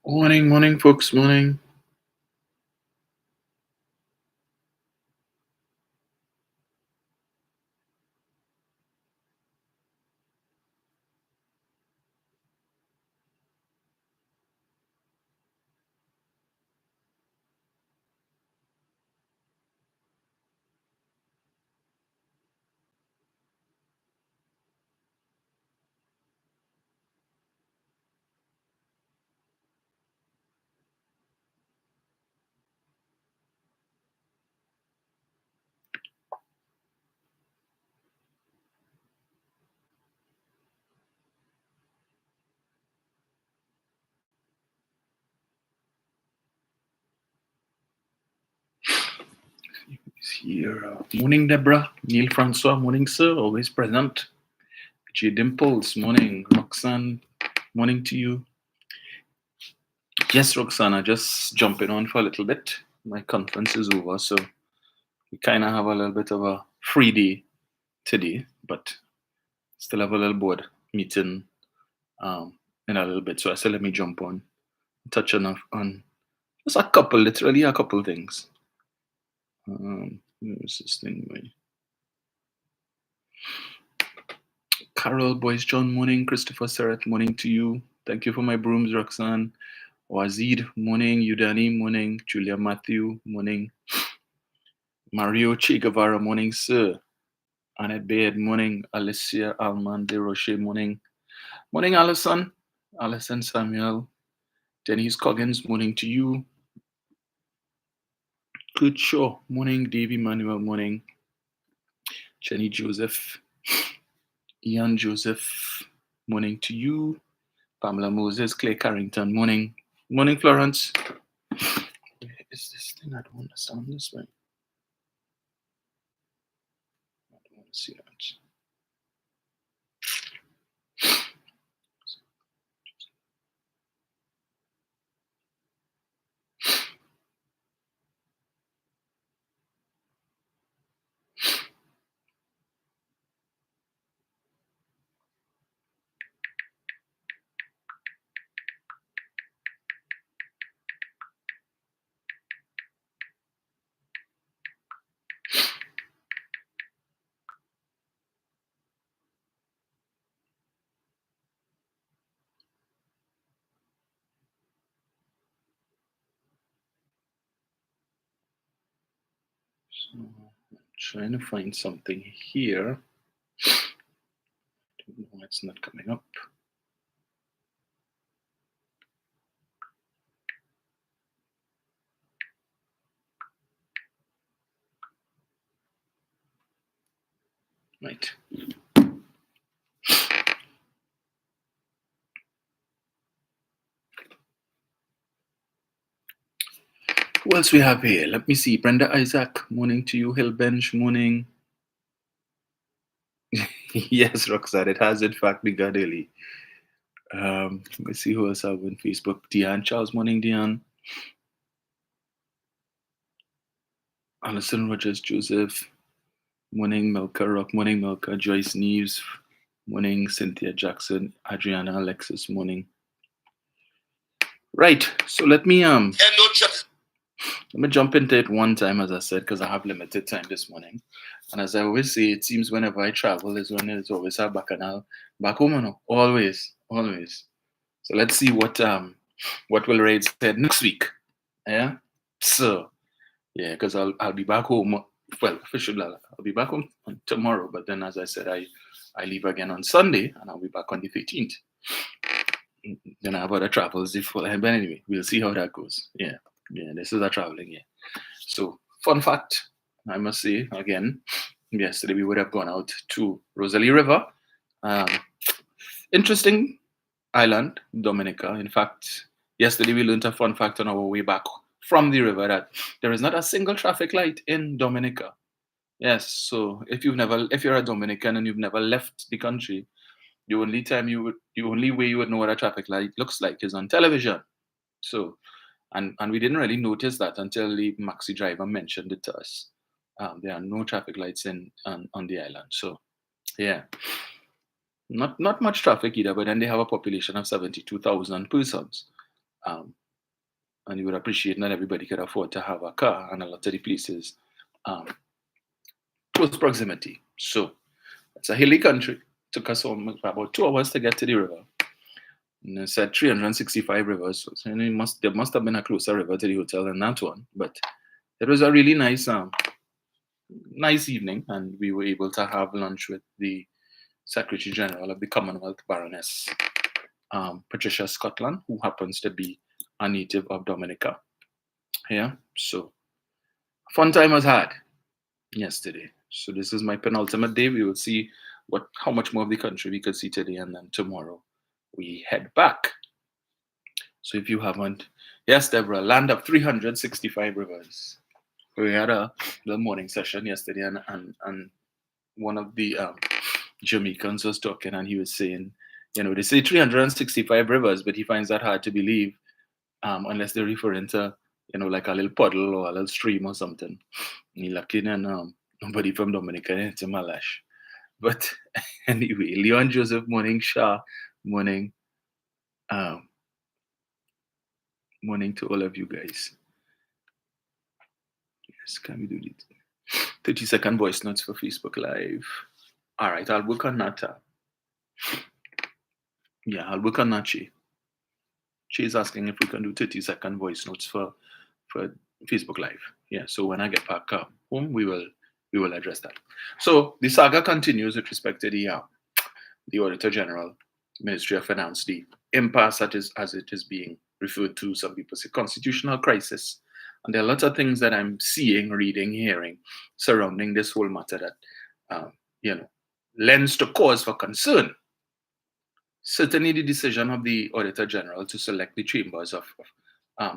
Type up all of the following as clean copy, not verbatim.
Morning, folks. Morning. Here. Morning, Deborah. Neil Francois. Morning, sir. Always present. J Dimples. Morning. Roxanne. Morning to you. Yes, Roxana. Just jumping on for a little bit. My conference is over, so we kind of have a little bit of a free day today, but still have a little board meeting in a little bit. So I said, let me jump on, touch on just a couple, literally a couple things. Where's this thing? Carol, Boys John, morning. Christopher Serret, morning to you. Thank you for my brooms, Roxanne. Wazid, morning. Udani, morning. Julia Matthew, morning. Mario Che Guevara, morning, sir. Annette Baird, morning. Alicia Alman de Roche, morning. Morning, Alison. Alison Samuel. Denise Coggins, morning to you. Good show. Morning, Davy Manuel, morning. Jenny Joseph. Ian Joseph, morning to you. Pamela Moses, Clay Carrington, morning. Morning, Florence. Where is this thing? I don't understand this way. I don't want to see that. So I'm trying to find something here. I don't know why it's not coming up. Right. Who else we have here? Let me see. Brenda Isaac, morning to you. Hillbench, morning. Yes, Roxanne, it has in fact begun early. Let me see who else I have on Facebook. Diane Charles, morning, Diane. Alison Rogers Joseph, morning, Milka Rock, morning, Milka. Joyce Neves, morning. Cynthia Jackson, Adriana Alexis, morning. Right, so let me jump into it one time, as I said, because I have limited time this morning. And as I always say, it seems whenever I travel is when it's always a bacchanal back home, you know? Always. So let's see what will raise head next week. Yeah. So yeah, because I'll be back home. Well, officially I'll be back home tomorrow, but then as I said, I leave again on Sunday, and I'll be back on the 13th. Then I have other travels. But anyway, we'll see how that goes. Yeah, this is a traveling year. So, fun fact, I must say again, yesterday we would have gone out to Rosalie River. Interesting island, Dominica. In fact, yesterday we learned a fun fact on our way back from the river that there is not a single traffic light in Dominica. Yes, so if you're a Dominican and you've never left the country, the only way you would know what a traffic light looks like is on television. So, and we didn't really notice that until the maxi driver mentioned it to us. There are no traffic lights on the island. So, yeah, not much traffic either. But then they have a population of 72,000 persons. And you would appreciate not everybody could afford to have a car, and a lot of the places um, close proximity. So it's a hilly country. Took us about 2 hours to get to the river. And it said 365 rivers. So there must have been a closer river to the hotel than that one. But it was a really nice evening, and we were able to have lunch with the Secretary General of the Commonwealth, Baroness Patricia Scotland, who happens to be a native of Dominica. Yeah, so fun time was had yesterday. So this is my penultimate day. We will see how much more of the country we could see today, and then tomorrow we head back. So if you haven't, yes, Deborah, land of 365 rivers. We had the morning session yesterday, and one of the Jamaicans was talking, and he was saying, they say 365 rivers, but he finds that hard to believe unless they're referring to, like a little puddle or a little stream or something. And he looking, and nobody from Dominica into Malash. But anyway, Leon Joseph, morning, Shah, morning. Morning to all of you guys. Yes, can we do it? 30-second voice notes for Facebook Live. All right, I'll work on that. Yeah, I'll work on that, Chi. Chi's asking if we can do 30-second voice notes for Facebook Live. Yeah, so when I get back home, we will address that. So the saga continues with respect to the Auditor General, Ministry of Finance, the impasse as it is being referred to. Some people say constitutional crisis. And there are lots of things that I'm seeing, reading, hearing surrounding this whole matter that, lends to cause for concern. Certainly the decision of the Auditor General to select the chambers of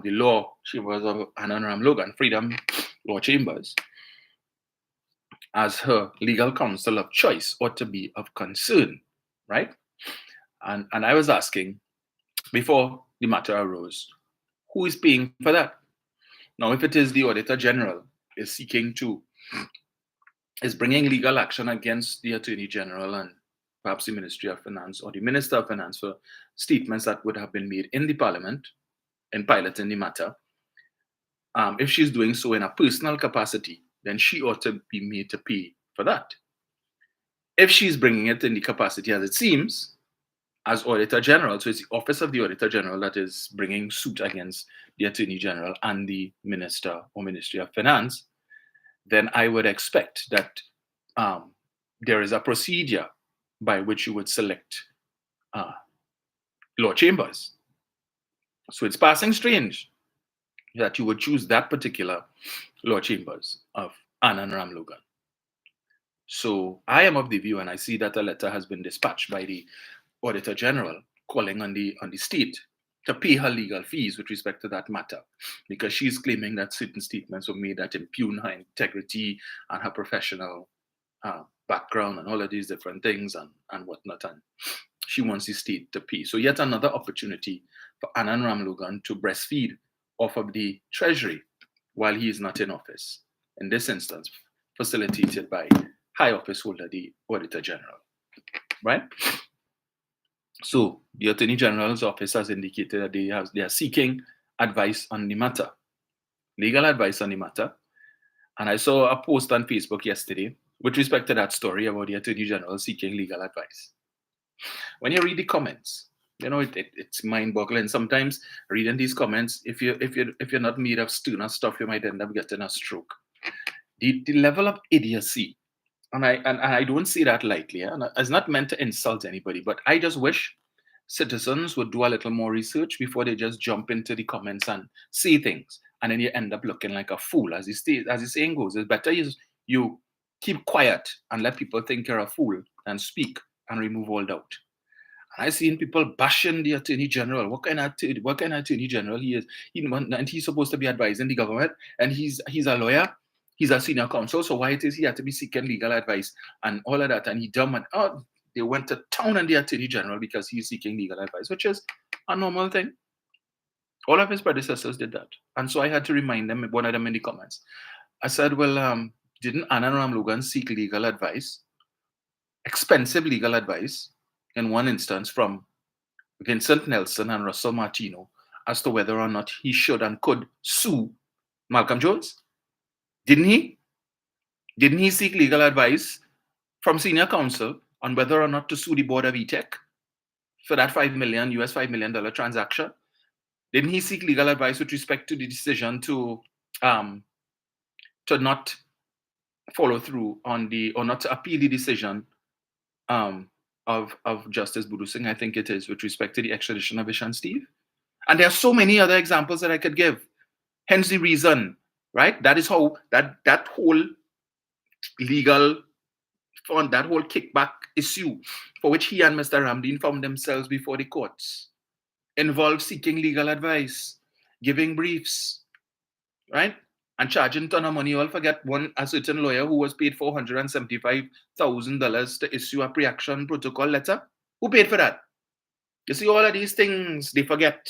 the law chambers of Anna and Ram Logan, Freedom Law Chambers, as her legal counsel of choice ought to be of concern, right? And I was asking, before the matter arose, who is paying for that? Now, if it is the Auditor General is bringing legal action against the Attorney General and perhaps the Ministry of Finance or the Minister of Finance for statements that would have been made in the Parliament in piloting the matter, if she's doing so in a personal capacity, then she ought to be made to pay for that. If she's bringing it in the capacity, as it seems, as Auditor General, so it's the Office of the Auditor General that is bringing suit against the Attorney General and the Minister or Ministry of Finance, then I would expect that there is a procedure by which you would select law chambers. So it's passing strange that you would choose that particular law chambers of Anna and Ram Logan. So I am of the view, and I see that a letter has been dispatched by the Auditor General calling on the state to pay her legal fees with respect to that matter, because she's claiming that certain statements were made that impugn her integrity and her professional background and all of these different things and whatnot, and she wants the state to pay. So yet another opportunity for Anna and Ram Logan to breastfeed off of the Treasury while he is not in office. In this instance, facilitated by High Office Holder, the Auditor General, right? So the Attorney General's office has indicated that they are seeking advice on the matter, legal advice on the matter. And I saw a post on Facebook yesterday with respect to that story about the Attorney General seeking legal advice. When you read the comments, it's mind-boggling. Sometimes reading these comments, if you're not made of stone stuff, you might end up getting a stroke. The level of idiocy, and I don't say that lightly, and it's not meant to insult anybody, but I just wish citizens would do a little more research before they just jump into the comments and say things, and then you end up looking like a fool. As the saying goes, it's better you keep quiet and let people think you're a fool than speak and remove all doubt. And I've seen people bashing the Attorney General. What kind of Attorney General he is? And he's supposed to be advising the government, and he's a lawyer. He's a senior counsel, so why it is he had to be seeking legal advice and all of that? And he dumb and they went to town on the Attorney General because he's seeking legal advice, which is a normal thing. All of his predecessors did that. And so I had to remind them, one of them in the comments. I said, well, didn't Anna and Ram Logan seek legal advice, expensive legal advice, in one instance from Vincent Nelson and Russell Martino as to whether or not he should and could sue Malcolm Jones? Didn't he? Didn't he seek legal advice from senior counsel on whether or not to sue the board of E-Tech for that $5 million transaction? Didn't he seek legal advice with respect to the decision to not follow through on or not to appeal the decision of Justice Budu Singh, I think it is, with respect to the extradition of Ishan Steve? And there are so many other examples that I could give. Hence the reason, right? That is how that whole legal fund, that whole kickback issue for which he and Mr. Ramdeen found themselves before the courts involved seeking legal advice, giving briefs, right? And charging a ton of money. All forget a certain lawyer who was paid $475,000 to issue a pre-action protocol letter. Who paid for that? You see, all of these things they forget.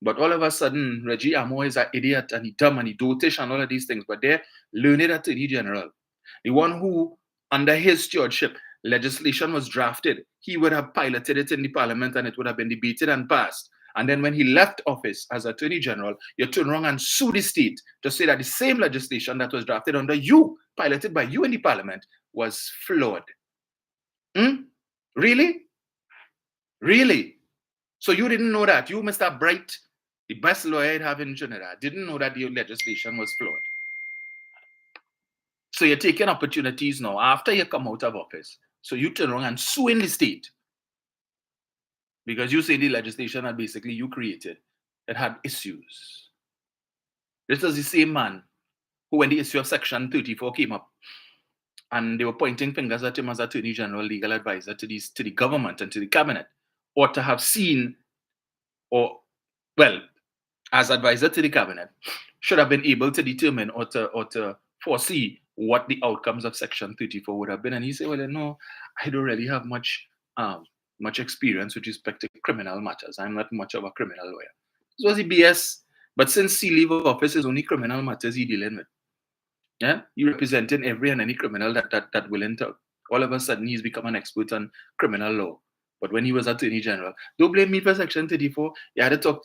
But all of a sudden, Reggie Amo is an idiot and he dumb and he dotish and all of these things. But they're learned Attorney General. The one who, under his stewardship, legislation was drafted. He would have piloted it in the parliament and it would have been debated and passed. And then when he left office as Attorney General, you turn around and sue the state to say that the same legislation that was drafted under you, piloted by you in the parliament, was flawed. Really? Really? So you didn't know that? You, Mr. Bright, the best lawyer I'd have in Trinidad, didn't know that the legislation was flawed. So you're taking opportunities now after you come out of office. So you turn around and sue in the state because you say the legislation that basically you created, it had issues. This is the same man who, when the issue of Section 34 came up, and they were pointing fingers at him as Attorney General, legal advisor to the government and to the cabinet, ought to have seen, or, well, as advisor to the cabinet, should have been able to determine or to foresee what the outcomes of Section 34 would have been. And he said, well, no, I don't really have much experience with respect to criminal matters. I'm not much of a criminal lawyer. This was the BS. But since he leave office, it's only criminal matters he's dealing with. Yeah, he representing every and any criminal that willing to. All of a sudden, he's become an expert on criminal law. But when he was Attorney General, don't blame me for Section 34. You had to talk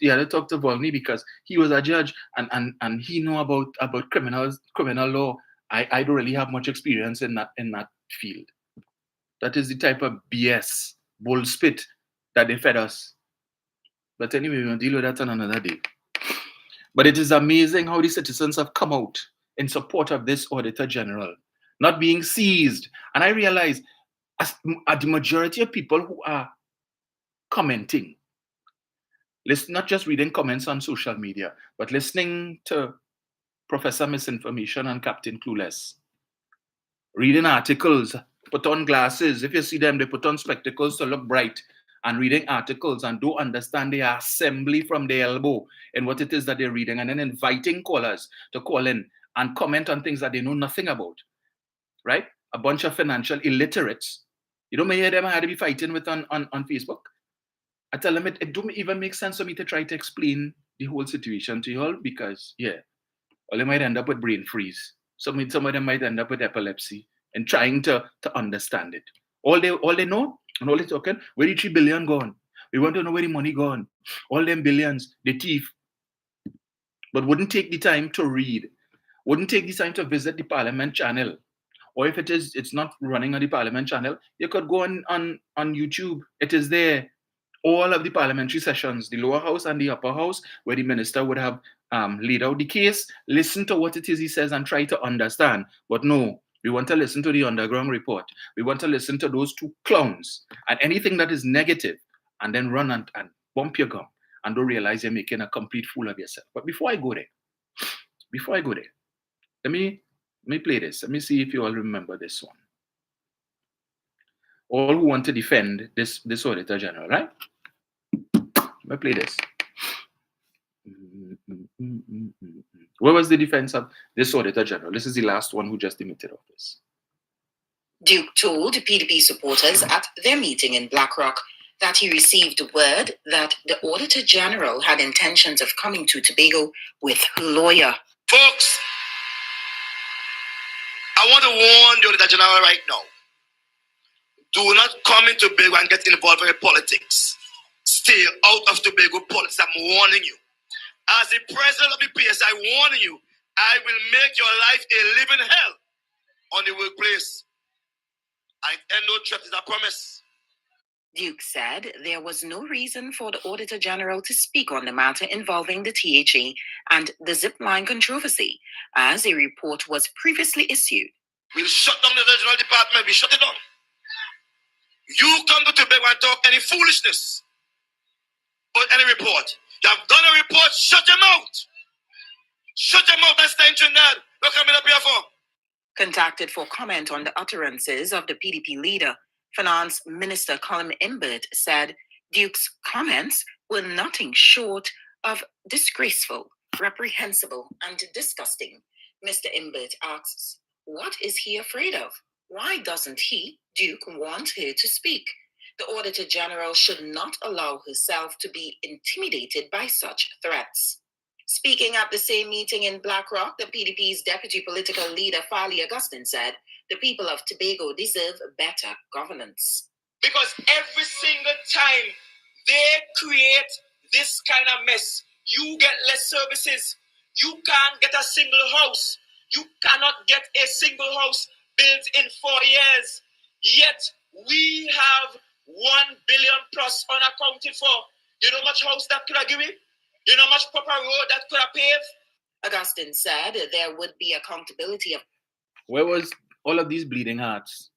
to Volney because he was a judge and he know about criminal law. I don't really have much experience in that field. That is the type of BS, bullspit that they fed us. But anyway, we'll deal with that on another day. But it is amazing how the citizens have come out in support of this Auditor General not being seized. And I realize the majority of people who are commenting, not just reading comments on social media, but listening to Professor Misinformation and Captain Clueless, reading articles, put on glasses. If you see them, they put on spectacles to look bright, and reading articles and don't understand the assembly from the elbow in what it is that they're reading, and then inviting callers to call in and comment on things that they know nothing about, right? A bunch of financial illiterates. You don't hear them I had to be fighting with on Facebook. I tell them it don't even make sense for me to try to explain the whole situation to you all because, well, they might end up with brain freeze. Some of them might end up with epilepsy and trying to understand it. All they know and all they talking, where the 3 billion gone? We want to know where the money gone. All them billions, the thief. But wouldn't take the time to read. Wouldn't take the time to visit the Parliament channel. Or if it's not running on the Parliament channel, you could go on YouTube. It is there. All of the parliamentary sessions, the lower house and the upper house, where the minister would have laid out the case, listen to what it is he says and try to understand. But no, we want to listen to the underground report. We want to listen to those two clowns and anything that is negative, and then run and bump your gum and don't realize you're making a complete fool of yourself. But before I go there, let me play this. Let me see if you all remember this one. All who want to defend this Auditor General, right? Let me play this. Where was the defense of this Auditor General? This is the last one who just demitted office. Duke told PDP supporters at their meeting in Blackrock that he received word that the Auditor General had intentions of coming to Tobago with a lawyer. Folks, I want to warn the Auditor General right now. Do not come into Tobago and get involved in politics. Stay out of Tobago politics. I'm warning you. As the president of the PS, I warn you, I will make your life a living hell on the workplace. I end no threat, is a promise. Duke said there was no reason for the Auditor General to speak on the matter involving the THA and the zipline controversy, as a report was previously issued. We'll shut down the regional department, we shut it down. You come to Tobago and talk any foolishness or any report. You have done a report, shut your mouth. Shut your mouth and stay in Trinidad. What coming up here for? Contacted for comment on the utterances of the PDP leader, Finance Minister Colin Imbert said Duke's comments were nothing short of disgraceful, reprehensible, and disgusting. Mr. Imbert asks, what is he afraid of? Why doesn't he, Duke, want her to speak? The Auditor General should not allow herself to be intimidated by such threats. Speaking at the same meeting in Blackrock, the PDP's deputy political leader, Farley Augustine, said the people of Tobago deserve better governance. Because every single time they create this kind of mess, you get less services. You can't get a single house. You cannot get a single house built in 4 years. Yet we have 1 billion plus unaccounted for. You know how much house that could have given? You know how much proper road that could have paved? Augustine said there would be accountability. Where was all of these bleeding hearts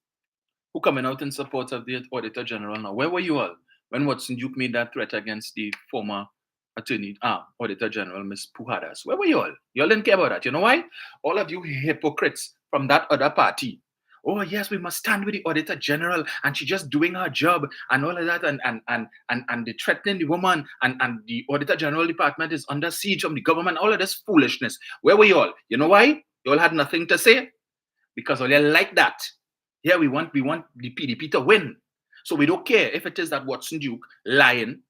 who coming out in support of the Auditor General now? Where were you all when Watson Duke made that threat against the former Auditor General, Ms. Pujadas? Where were you all? You all didn't care about that. You know why? All of you hypocrites from that other party. Oh yes, we must stand with the Auditor General, and she's just doing her job and all of that, and they threatening the woman, and the Auditor General department is under siege from the government. All of this foolishness. Where were you all? You know why? You all had nothing to say because all you like that. Yeah, we want the PDP to win, so we don't care if it is that Watson Duke lying,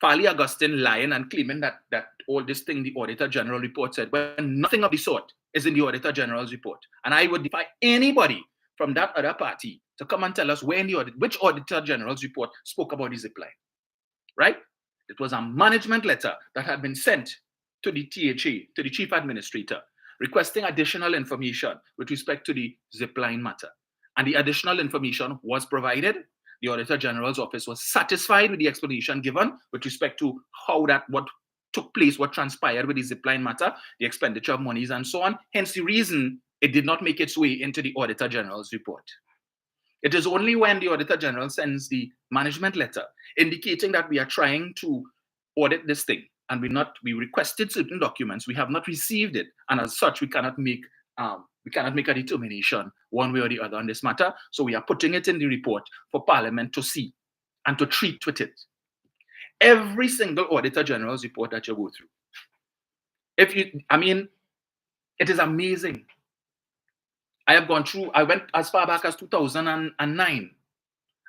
Farley Augustine lying and claiming that all this thing the Auditor General report said, when nothing of the sort is in the Auditor General's report. And I would defy anybody from that other party to come and tell us where in which Auditor General's report spoke about the zipline, right? It was a management letter that had been sent to the THA, to the Chief Administrator, requesting additional information with respect to the zipline matter. And the additional information was provided. The Auditor General's office was satisfied with the explanation given with respect to what took place, what transpired with the zipline matter, the expenditure of monies and so on. Hence the reason it did not make its way into the Auditor General's report. It is only when the Auditor General sends the management letter indicating that we are trying to audit this thing and we requested certain documents, we have not received it, and as such we cannot make a determination one way or the other on this matter. So we are putting it in the report for Parliament to see and to treat with it. Every single Auditor General's report that you go through. It is amazing. I went as far back as 2009.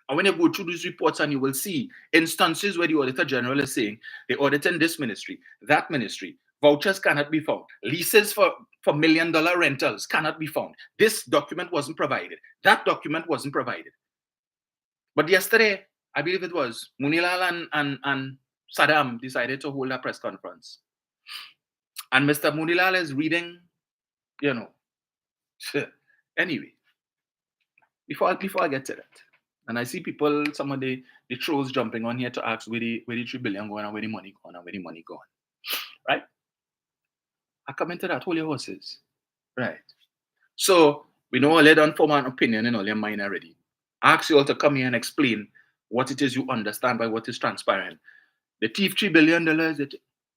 And when you go through these reports and you will see instances where the Auditor General is saying, they audited this ministry, that ministry, vouchers cannot be found, leases for $1 million rentals cannot be found. This document wasn't provided. That document wasn't provided. But yesterday, I believe it was, Munilal and Saddam decided to hold a press conference. And Mr. Munilal is reading, anyway, before I get to that, and I see people, some of the trolls jumping on here to ask where the 3 billion going and where the money going, right? I come into that, hold your horses, right? So we know all you done form an opinion in all your mind already. I ask you all to come here and explain what it is you understand by what is transparent. The thief $3 billion,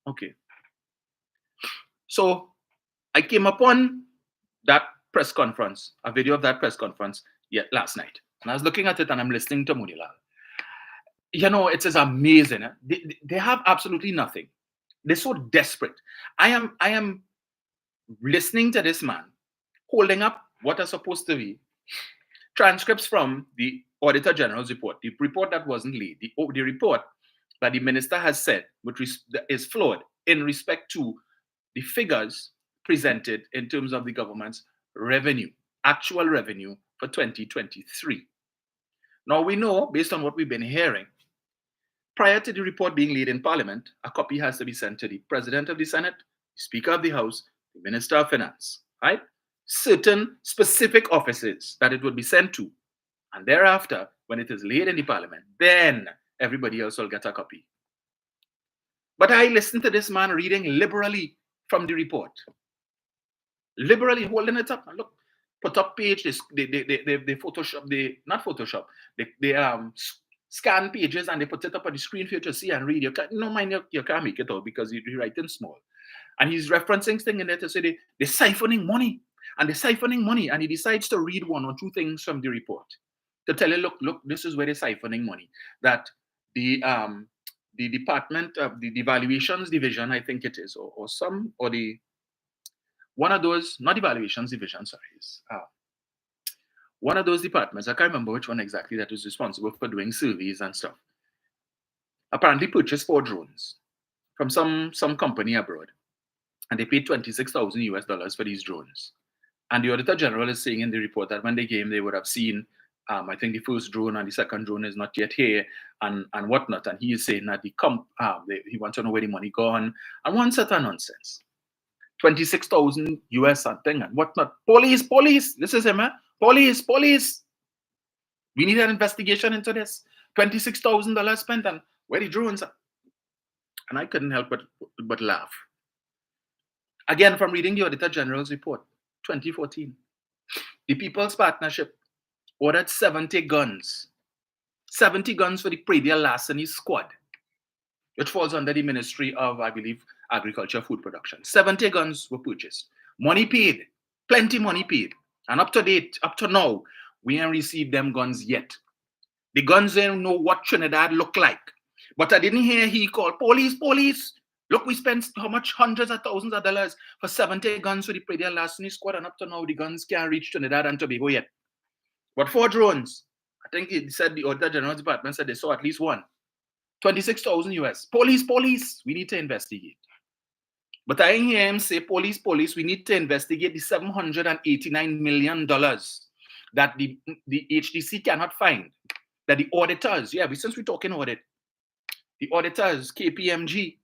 okay. So I came upon that press conference, a video of that press conference last night. And I was looking at it and I'm listening to Munilal. It is amazing. They have absolutely nothing. They're so desperate. I am listening to this man holding up what are supposed to be transcripts from the Auditor General's report, the report that wasn't laid, the report that the minister has said is flawed in respect to the figures presented in terms of the government's revenue, actual revenue for 2023. Now we know, based on what we've been hearing, prior to the report being laid in Parliament, a copy has to be sent to the President of the Senate, the Speaker of the House, the Minister of Finance, right? Certain specific offices that it would be sent to. And thereafter, when it is laid in the Parliament, then everybody else will get a copy. But I listened to this man reading liberally from the report. Liberally holding it up. And look, put up page, they Photoshop, not Photoshop, they scan pages and they put it up on the screen for you to see and read. You can't, no mind, you can't make it out because you're writing small. And he's referencing things in there to say they're siphoning money. And they're siphoning money. And he decides to read one or two things from the report to tell you, look, this is where they're siphoning money. That the department of the valuations division, I think it is, or one of those, not evaluations division, sorry, one of those departments, I can't remember which one exactly, that was responsible for doing surveys and stuff, apparently purchased 4 drones from some company abroad. And they paid $26,000 for these drones. And the Auditor General is saying in the report that when they came, they would have seen, I think the first drone and the second drone is not yet here and whatnot. And he is saying that he wants to know where the money gone and one set of nonsense. 26,000 US something and whatnot. Police, this is him, eh? Police. We need an investigation into this. $26,000 spent and where the drones are. And I couldn't help but laugh. Again, from reading the Auditor General's report, 2014, the People's Partnership ordered 70 guns. 70 guns for the Pradial Larceny Squad, which falls under the Ministry of, I believe, Agriculture, Food Production. 70 guns were purchased. Money paid. Plenty money paid. And up to now, we haven't received them guns yet. The guns don't know what Trinidad look like. But I didn't hear he called, police. Look, we spent how much? Hundreds of thousands of dollars for 70 guns for the Pradial Larceny Squad, and up to now, the guns can't reach Trinidad and Tobago yet. But 4 drones. I think he said the Auditor General's Department said they saw at least one. 26,000 US. Police. We need to investigate. But I hear him say, police, we need to investigate the $789 million that the HDC cannot find. That the auditors, since we're talking audit, the auditors, KPMG,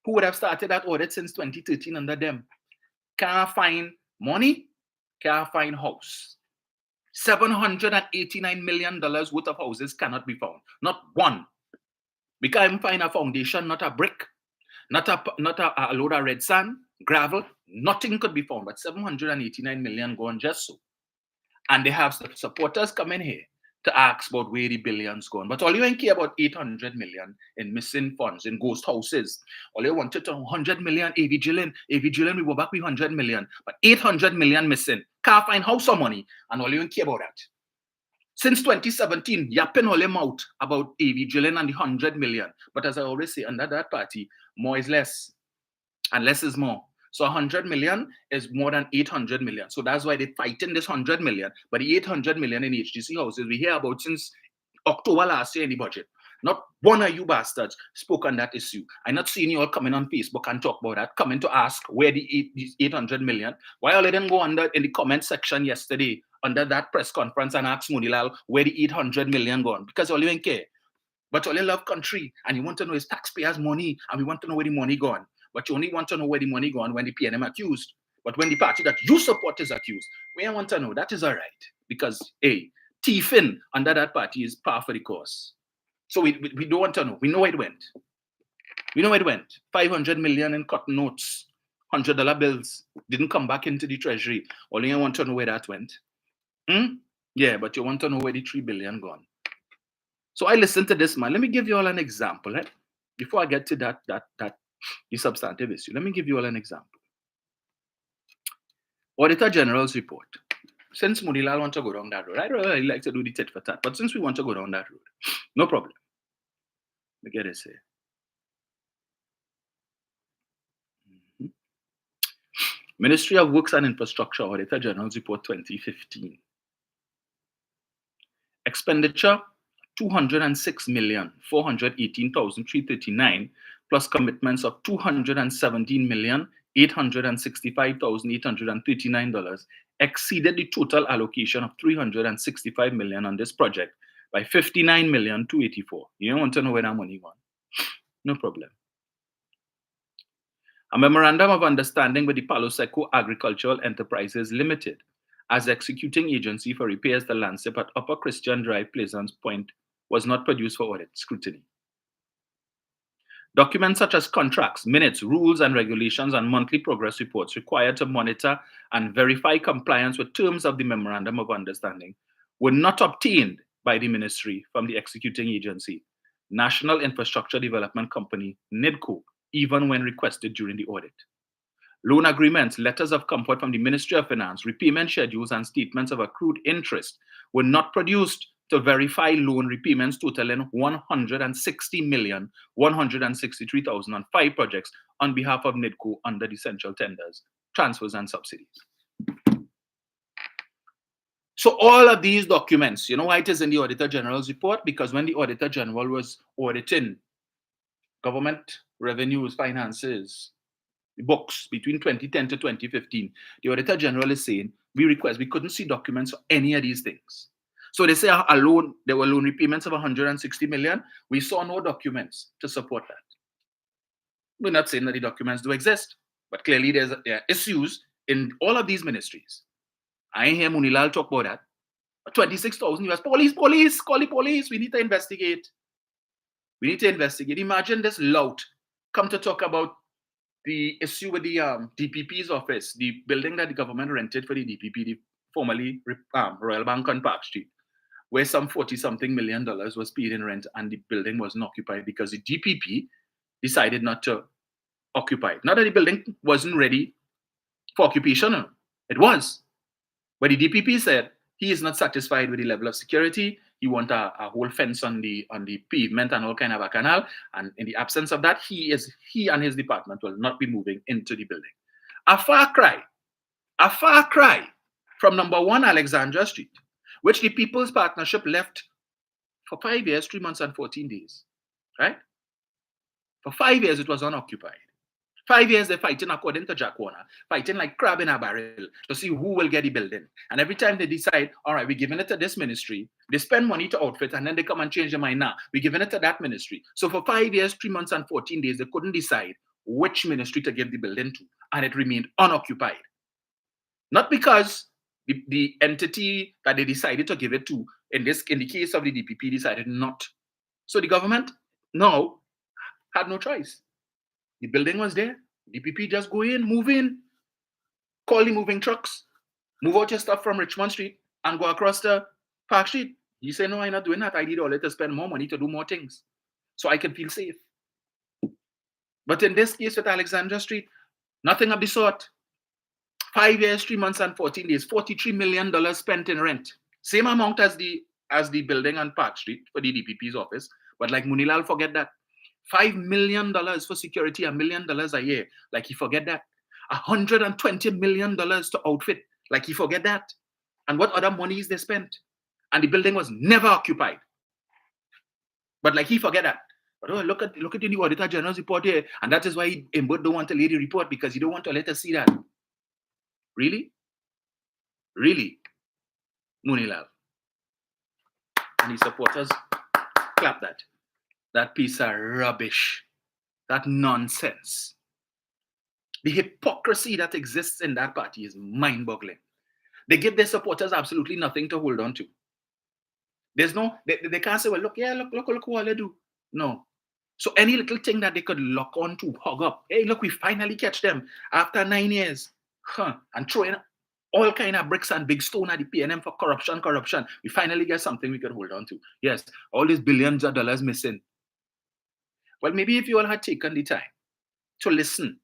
who would have started that audit since 2013 under them, can't find money, can't find house. $789 million worth of houses cannot be found. Not one. We can't even find a foundation, not a brick, not a load of red sand, gravel. Nothing could be found, but $789 million gone just so. And they have supporters coming here to ask about where the billions gone. But all you ain't care about 800 million in missing funds, in ghost houses. All you wanted to 100 million, AV Gillen, we go back with 100 million. But 800 million missing. Can't find house or money. And all you ain't care about that. Since 2017, yapping all them out about AV Gillen and the 100 million. But as I always say, under that party, more is less. And less is more. So 100 million is more than 800 million. So that's why they're fighting this 100 million. But the 800 million in HDC houses, we hear about since October last year in the budget. Not one of you bastards spoke on that issue. I'm not seeing you all coming on Facebook and talk about that, coming to ask where these 800 million. Why all of them go under in the comment section yesterday under that press conference and ask Munilal where the 800 million gone? Because all you ain't care. But all you love country and you want to know is taxpayers' money and we want to know where the money gone. But you only want to know where the money gone when the PNM accused. But when the party that you support is accused, we don't want to know. That is all right. Because, thieving under that party is par for the course. So we don't want to know. We know where it went. 500 million in cotton notes, $100 bills didn't come back into the treasury. Only you want to know where that went. Yeah, but you want to know where the 3 billion gone. So I listened to this man. Let me give you all an example. Right? Before I get to that the substantive issue, let me give you all an example. Auditor General's report. Since Munilal wants to go down that road, I really like to do the tit for tat, but since we want to go down that road, no problem. Let me get this here. Ministry of Works and Infrastructure Auditor General's Report 2015. Expenditure $206,418,339 plus commitments of $217,865,839 exceeded the total allocation of $365 million on this project by $59,284,000. You don't want to know where that money went. No problem. A memorandum of understanding with the Palo Seco Agricultural Enterprises Limited as executing agency for repairs to Lancip at Upper Christian Drive, Pleasance Point was not produced for audit scrutiny. Documents such as contracts, minutes, rules and regulations, and monthly progress reports required to monitor and verify compliance with terms of the Memorandum of Understanding were not obtained by the Ministry from the executing agency, National Infrastructure Development Company, NIDCO, even when requested during the audit. Loan agreements, letters of comfort from the Ministry of Finance, repayment schedules, and statements of accrued interest were not produced to verify loan repayments totaling $160,163,000 on 5 projects on behalf of NIDCO under the central tenders, transfers, and subsidies. So all of these documents, you know why it is in the Auditor General's report? Because when the Auditor General was auditing government revenues, finances, books between 2010 to 2015, the Auditor General is saying, we couldn't see documents for any of these things. So they say there were loan repayments of 160 million. We saw no documents to support that. We're not saying that the documents do exist, but clearly there are issues in all of these ministries. I ain't hear Munilal talk about that. 26,000 US police, call the police. We need to investigate. Imagine this lout come to talk about the issue with the DPP's office, the building that the government rented for the DPP, the formerly Royal Bank on Park Street, where some $40-something million was paid in rent and the building wasn't occupied because the DPP decided not to occupy it. Not that the building wasn't ready for occupation, it was. But the DPP said he is not satisfied with the level of security. He wants a whole fence on the pavement and all kind of bacchanal. And in the absence of that, he and his department will not be moving into the building. A far cry from number 1 Alexandra Street, which the People's Partnership left for 5 years, 3 months, and 14 days, right? For 5 years, it was unoccupied. 5 years, they're fighting according to Jack Warner, fighting like crab in a barrel to see who will get the building. And every time they decide, all right, we're giving it to this ministry, they spend money to outfit, and then they come and change their mind. Now, we're giving it to that ministry. So for 5 years, 3 months, and 14 days, they couldn't decide which ministry to give the building to, and it remained unoccupied. Not because the entity that they decided to give it to, in the case of the DPP, decided not. So the government now had no choice. The building was there. DPP just go in, move in, call the moving trucks, move out your stuff from Richmond Street and go across the Park Street. You say, no, I'm not doing that. I need all it to spend more money to do more things so I can feel safe. But in this case with Alexandra Street, nothing of the sort. 5 years, 3 months, and 14 days, $43 million spent in rent. Same amount as the building on Park Street for the DPP's office. But like Munilal, forget that. $5 million for security, $1 million a year. Like he forget that. $120 million to outfit. Like he forget that. And what other monies they spent. And the building was never occupied. But like he forget that. But oh, look at the new Auditor General's report here. And that is why Imbud don't want to lay the report, because he don't want to let us see that. Really? Really? Munilal. And his supporters clap that. That piece of rubbish. That nonsense. The hypocrisy that exists in that party is mind-boggling. They give their supporters absolutely nothing to hold on to. There's no, they can't say, well, look what they do. No. So any little thing that they could lock on to, hug up. Hey, look, we finally catch them after 9 years. And throw in all kind of bricks and big stone at the PNM for corruption. We finally get something we could hold on to. Yes, all these billions of dollars missing. Well, maybe if you all had taken the time to listen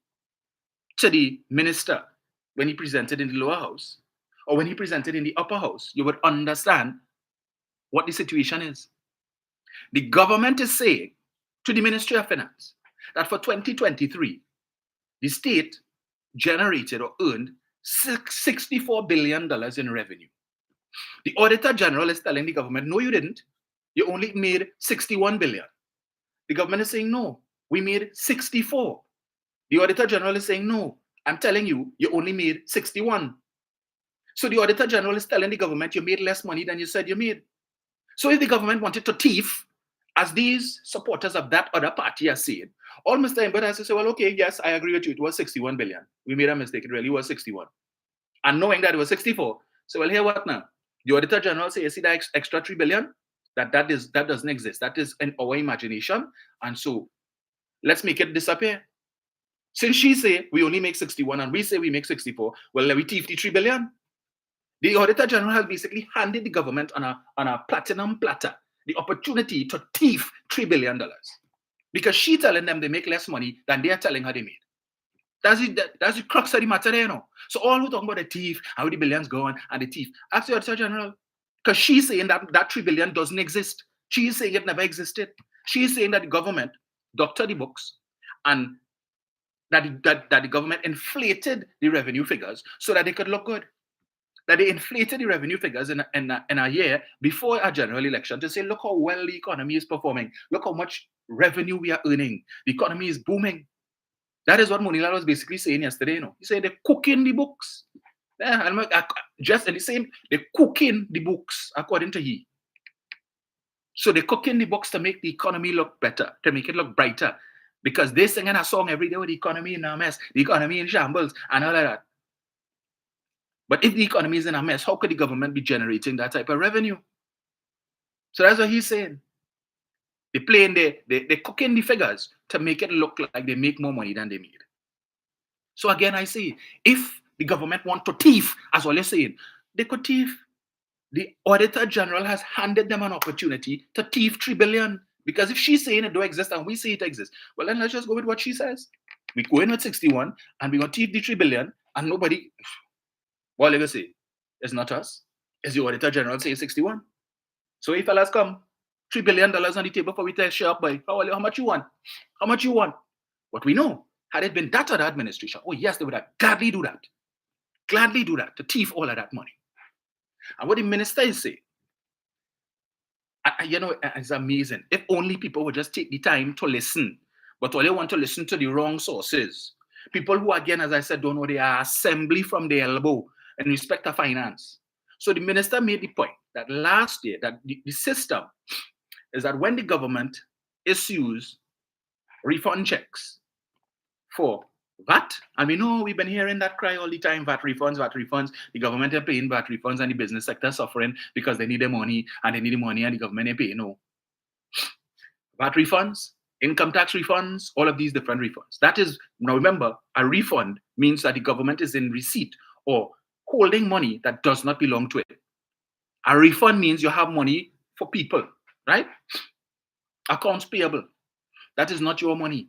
to the minister when he presented in the lower house, or when he presented in the upper house, you would understand what the situation is. The government is saying to the Ministry of Finance that for 2023, the state generated or earned $64 billion in revenue. The Auditor General is telling the government, no, you didn't. You only made 61 billion. The government is saying, no, we made 64. The Auditor General is saying, no, I'm telling you, you only made 61. So the Auditor General is telling the government you made less money than you said you made. So if the government wanted to thief as these supporters of that other party are saying, all Mr. Imbert has to say, well, okay, yes, I agree with you. It was 61 billion. We made a mistake. It really was 61. And knowing that it was 64, so well, here what now? The Auditor General say, you see that extra 3 billion? That doesn't exist. That is in our imagination. And so let's make it disappear. Since she say we only make 61 and we say we make 64, well, let we thief the 3 billion. The Auditor General has basically handed the government on a platinum platter the opportunity to thief $3 billion because she telling them they make less money than they are telling her they made. That's the crux of the matter there, you know. So all who talk about the thief, how the billions gone and the thief, ask the Auditor General, because she's saying that $3 billion doesn't exist. She's saying it never existed. She's saying that the government doctored the books and that the government inflated the revenue figures so that they could look good. That they inflated the revenue figures in a year before a general election to say, look how well the economy is performing. Look how much revenue we are earning. The economy is booming. That is what Monilal was basically saying yesterday. You know, he said they're cooking the books. Yeah, just in the same, they're cooking the books according to he. So they're cooking the books to make the economy look better, to make it look brighter. Because they're singing a song every day with the economy in a mess, the economy in shambles, and all of that. But if the economy is in a mess, how could the government be generating that type of revenue? So that's what he's saying. They're cooking the figures to make it look like they make more money than they made. So again, I say, if the government want to thief, as all you're saying, they could thief. The Auditor General has handed them an opportunity to thief 3 billion. Because if she's saying it don't exist and we say it exists, well, then let's just go with what she says. We go in with 61 and we're going to thief the 3 billion and nobody... What are they say? It's not us. It's the Auditor General saying 61. So if fellas come, $3 billion on the table for we to share up by, how much you want? How much you want? What we know, had it been that other administration, oh yes, they would have gladly do that. Gladly do that, to thief all of that money. And what the minister is saying, you know, it's amazing. If only people would just take the time to listen, but all they want to listen to the wrong sources. People who, again, as I said, don't know they are assembly from the elbow in respect to finance. So the minister made the point that last year, that the system is that when the government issues refund checks for VAT, and we know we've been hearing that cry all the time, VAT refunds, the government are paying VAT refunds and the business sector suffering because they need the money and the government ain't paying. No. VAT refunds, income tax refunds, all of these different refunds. That is, now remember, a refund means that the government is in receipt or holding money that does not belong to it. A refund means you have money for people, right? Accounts payable. That is not your money.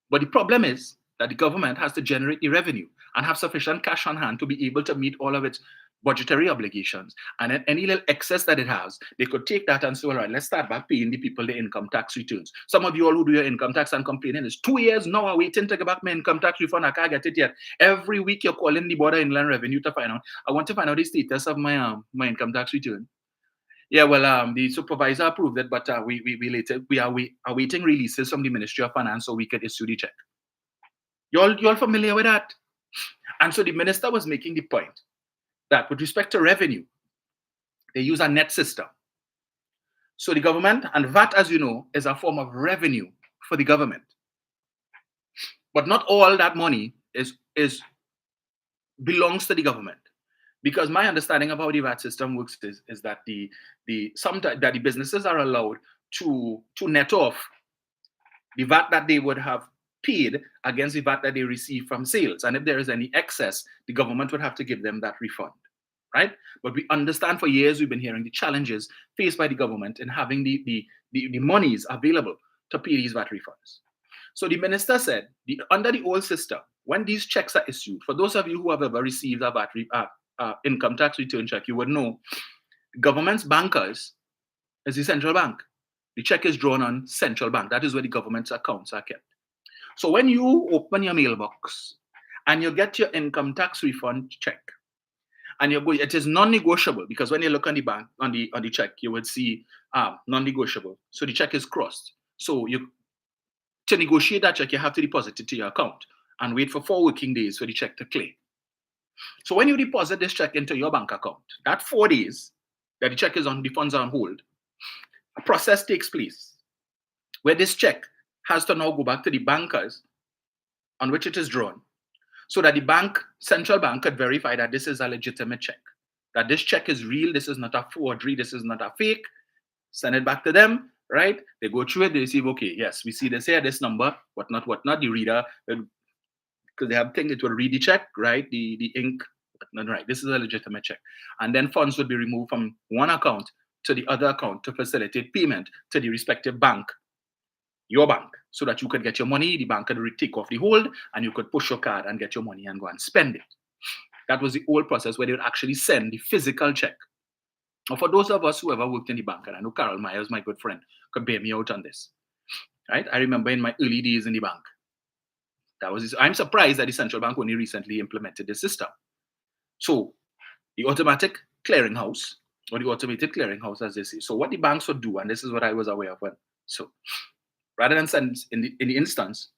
But the problem is that the government has to generate the revenue and have sufficient cash on hand to be able to meet all of its budgetary obligations. And then any little excess that it has, they could take that and say, all right, let's start back paying the people the income tax returns. Some of you all who do your income tax and complaining, it's 2 years now I'm waiting to get back my income tax refund. I can't get it yet. Every week you're calling the Border Inland Revenue to find out. I want to find out the status of my income tax return. Yeah, well, the supervisor approved it, but we are awaiting releases from the Ministry of Finance so we could issue the check. You all familiar with that? And so the minister was making the point that with respect to revenue, they use a net system. So the government, and VAT, as you know, is a form of revenue for the government. But not all that money belongs to the government. Because my understanding of how the VAT system works is that the businesses are allowed to net off the VAT that they would have paid against the VAT that they receive from sales. And if there is any excess, the government would have to give them that refund, right? But we understand for years we've been hearing the challenges faced by the government in having the monies available to pay these VAT refunds. So the minister said, under the old system, when these checks are issued, for those of you who have ever received a VAT income tax return check, you would know government's bankers is the central bank. The check is drawn on central bank. That is where the government's accounts are kept. So when you open your mailbox and you get your income tax refund check, and it is non-negotiable, because when you look on the bank on the check, you would see non-negotiable. So the check is crossed. So to negotiate that check, you have to deposit it to your account and wait for 4 working days for the check to clear. So when you deposit this check into your bank account, that 4 days that the check is on, the funds are on hold, a process takes place where this check has to now go back to the bankers on which it is drawn, so that the central bank could verify that this is a legitimate check, that this check is real, this is not a forgery, this is not a fake. Send it back to them, right? They go through it, they receive, okay, yes, we see this here, this number, whatnot. The reader, because they have things, it will read the check, right? The ink, whatnot, right? This is a legitimate check. And then funds would be removed from one account to the other account to facilitate payment to the respective bank, your bank, so that you could get your money, the bank could take off the hold, and you could push your card and get your money and go and spend it. That was the old process where they would actually send the physical check. Now, for those of us who ever worked in the bank, and I know Carol Myers, my good friend, could bear me out on this, right? I remember in my early days in the bank, I'm surprised that the central bank only recently implemented this system. So the automatic clearinghouse, or the automated clearinghouse, as they say. So what the banks would do, and this is what I was aware of, so rather than send in the instance,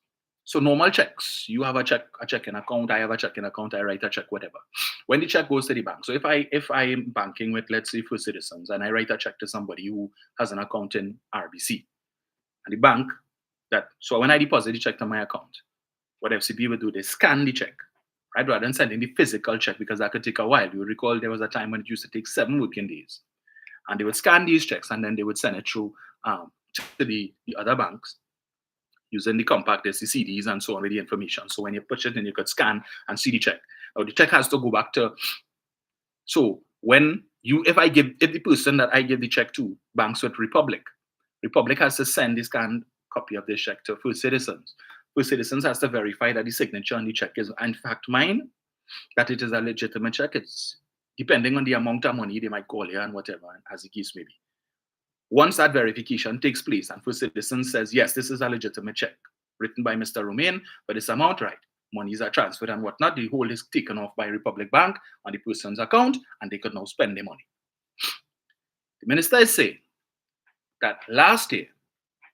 so normal checks, you have a checking account, I have a checking account, I write a check, whatever. When the check goes to the bank, so if I am banking with, let's say, First Citizens, and I write a check to somebody who has an account in RBC, and the bank, so when I deposit the check to my account, what FCB would do, they scan the check, right, rather than sending the physical check, because that could take a while. You recall there was a time when it used to take 7 working days, and they would scan these checks, and then they would send it through to the other banks, using the compact disc, the CDs, and so on with the information. So when you push it in, you could scan and see the check. Now the check has to go back to. So if the person that I give the check to banks with Republic has to send the scanned copy of this check to First Citizens. First Citizens has to verify that the signature on the check is in fact mine, that it is a legitimate check. It's depending on the amount of money they might call you and whatever, as the case may be. Once that verification takes place and First Citizens says, yes, this is a legitimate check written by Mr. Romain for this amount, right? Monies are transferred and whatnot. The whole is taken off by Republic Bank on the person's account, and they could now spend their money. The minister is saying that last year,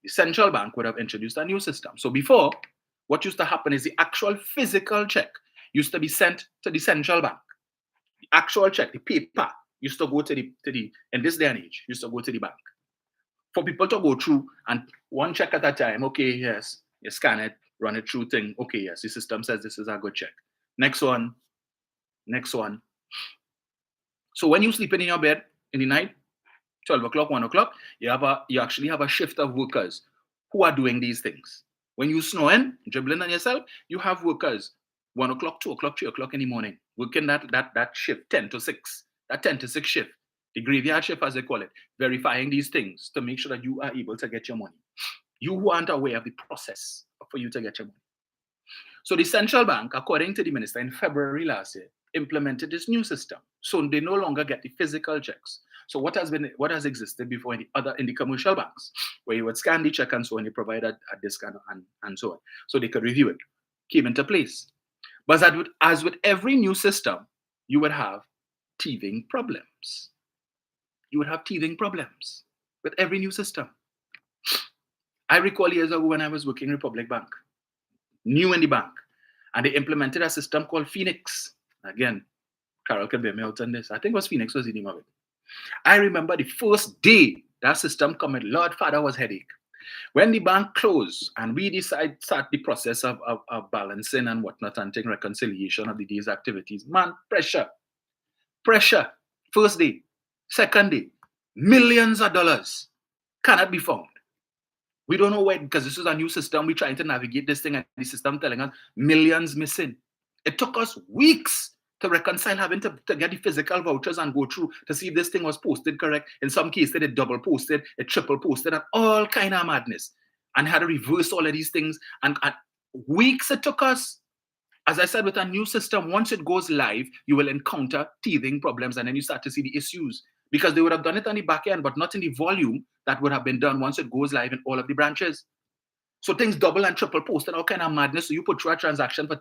the central bank would have introduced a new system. So before, what used to happen is the actual physical check used to be sent to the central bank. The actual check, the paper, used to go to the in this day and age, used to go to the bank. For people to go through and one check at a time, okay, yes, you scan it, run it through thing, okay, yes, the system says this is a good check. Next one. So when you sleeping in your bed in the night, 12 o'clock, 1 o'clock, you actually have a shift of workers who are doing these things. When you snoring, dribbling on yourself, you have workers 1 o'clock, 2 o'clock, 3 o'clock in the morning, working that shift 10 to 6, that 10 to 6 shift, the graveyard shift as they call it, verifying these things to make sure that you are able to get your money. You who aren't aware of the process for you to get your money. So the central bank, according to the minister, in February last year, implemented this new system. So they no longer get the physical checks. So what has existed before in the commercial banks, where you would scan the check and so on, you provide a discount and so on, so they could review it, came into place. But as with every new system, you would have teething problems. You would have teething problems with every new system. I recall years ago when I was working in Republic Bank, new in the bank, and they implemented a system called Phoenix. Again, Carol can bear me out on this. I think it was Phoenix was the name of it. I remember the first day that system came in, Lord Father was headache. When the bank closed and we start the process of balancing and whatnot and taking reconciliation of the day's activities, man, pressure. First day, second day, millions of dollars cannot be found. We don't know where, because this is a new system. We're trying to navigate this thing, and the system telling us millions missing. It took us weeks to reconcile, having to get the physical vouchers and go through to see if this thing was posted correct. In some cases, it double posted, it triple posted, and all kind of madness. And had to reverse all of these things. And weeks it took us. As I said, with a new system, once it goes live, you will encounter teething problems, and then you start to see the issues. Because they would have done it on the back end, but not in the volume that would have been done once it goes live in all of the branches. So things double and triple post and all kind of madness. So you put through a transaction for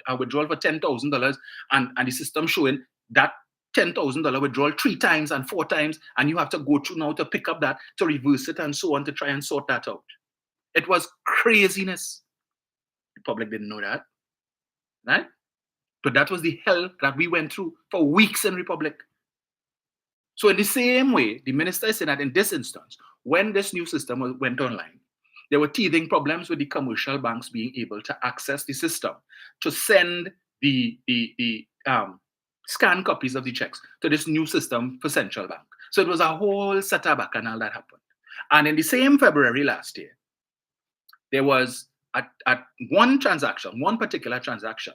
a withdrawal for $10,000, and the system showing that $10,000 withdrawal 3 times and 4 times, and you have to go through now to pick up that, to reverse it and so on, to try and sort that out. It was craziness. The public didn't know that, right? But that was the hell that we went through for weeks in Republic. So in the same way, the minister is saying that in this instance, when this new system went online, there were teething problems with the commercial banks being able to access the system to send the scanned copies of the checks to this new system for central bank. So it was a whole setup bacchanal that happened. And in the same February last year, there was at one particular transaction,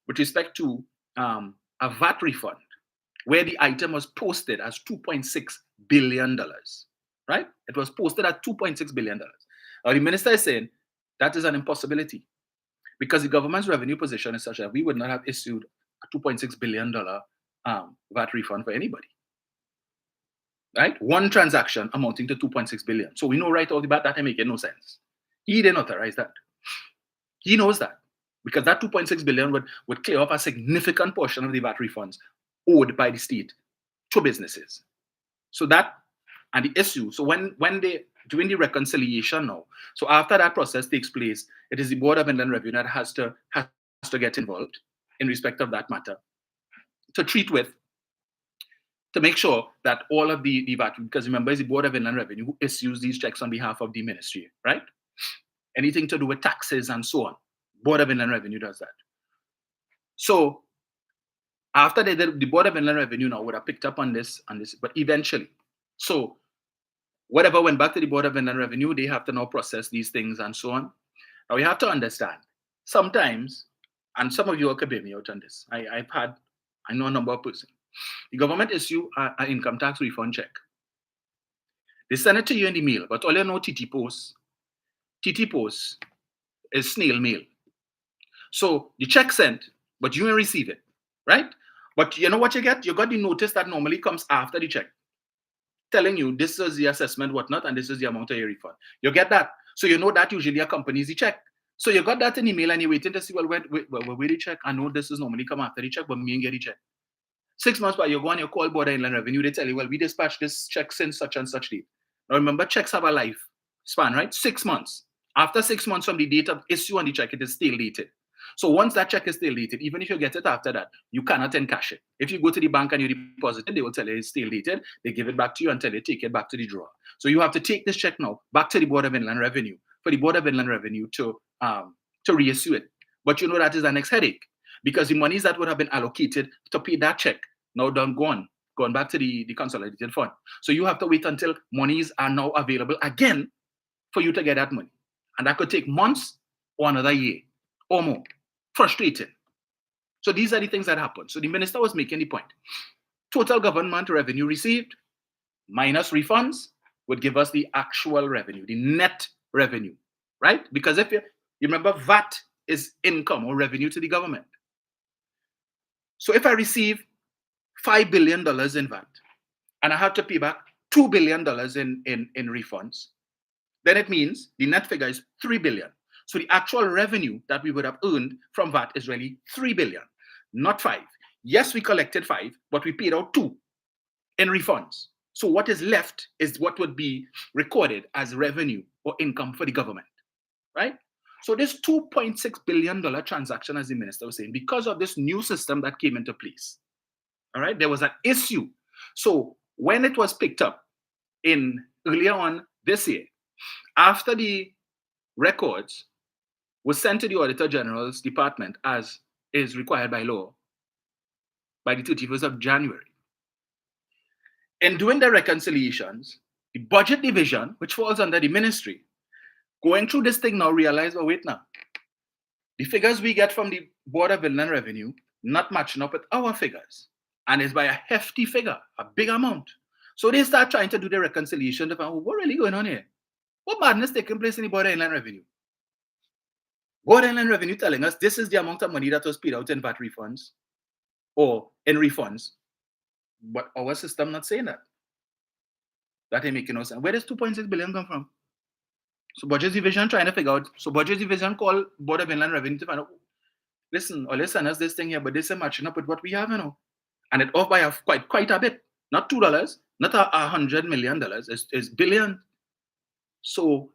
with respect to a VAT refund, where the item was posted as $2.6 billion, right? It was posted at $2.6 billion. Now, the minister is saying that is an impossibility because the government's revenue position is such that we would not have issued a $2.6 billion VAT refund for anybody, right? One transaction amounting to 2.6 billion. So we know right off the bat that ain't making no sense. He didn't authorize that. He knows that because that 2.6 billion would clear up a significant portion of the VAT refunds owed by the state to businesses. So that and the issue. So when they doing the reconciliation now, so after that process takes place, it is the Board of Inland Revenue that has to get involved in respect of that matter to treat with, to make sure that all of the VAT, because remember, it's the Board of Inland Revenue who issues these checks on behalf of the ministry, right? Anything to do with taxes and so on, Board of Inland Revenue does that. So after they did, the Board of Inland Revenue now would have picked up on this, but eventually, so whatever went back to the Board of Inland Revenue, they have to now process these things and so on. Now we have to understand, sometimes, and some of you could bear me out on this, I know a number of persons. The government issue an income tax refund check. They send it to you in the mail, but all you know, TT Post is snail mail. So the check sent, but you may receive it, right? But you know what you get? You got the notice that normally comes after the check, telling you this is the assessment, whatnot, and this is the amount of your refund. You get that. So you know that usually accompanies the check. So you got that in email and you're waiting to see, well, where the check? I know this is normally come after the check, but me ain't get the check. 6 months while you go on your call Board of Inland Revenue, they tell you, well, we dispatched this check since such and such date. Now remember, checks have a life span, right? 6 months. After 6 months from the date of issue on the check, it is still dated. So once that check is still dated, even if you get it after that, you cannot encash it. If you go to the bank and you deposit it, they will tell you it's still dated. They give it back to you until they take it back to the drawer. So you have to take this check now back to the Board of Inland Revenue for the Board of Inland Revenue to reissue it. But you know that is the next headache because the monies that would have been allocated to pay that check now done gone back to the consolidated fund. So you have to wait until monies are now available again for you to get that money. And that could take months or another year or more. Frustrating. So these are the things that happen. So the minister was making the point. Total government revenue received minus refunds would give us the actual revenue, the net revenue, right? Because if you remember, VAT is income or revenue to the government. So if I receive $5 billion in VAT and I have to pay back $2 billion in refunds, then it means the net figure is $3 billion. So the actual revenue that we would have earned from VAT is really $3 billion, not 5. Yes, we collected 5, but we paid out 2 in refunds. So what is left is what would be recorded as revenue or income for the government, right? So this $2.6 billion transaction, as the minister was saying, because of this new system that came into place, all right, there was an issue. So when it was picked up earlier on this year, after the records was sent to the Auditor General's department as is required by law by the 31st of January. In doing the reconciliations, the budget division, which falls under the ministry, going through this thing now realize, oh wait now, the figures we get from the Board of Inland Revenue not matching up with our figures. And it's by a hefty figure, a big amount. So they start trying to do the reconciliation to find, what really going on here? What madness taking place in the Board of Inland Revenue? Board of Inland Revenue telling us this is the amount of money that was paid out in VAT refunds or in refunds, but our system not saying that. That ain't making no sense. Where does 2.6 billion come from? So Budget Division trying to figure out. So Budget Division call Board of Inland Revenue to find out, listen, or let's send us this thing here, but this is matching up with what we have, And it off by quite a bit. Not $2, not $100 million, it's billion. So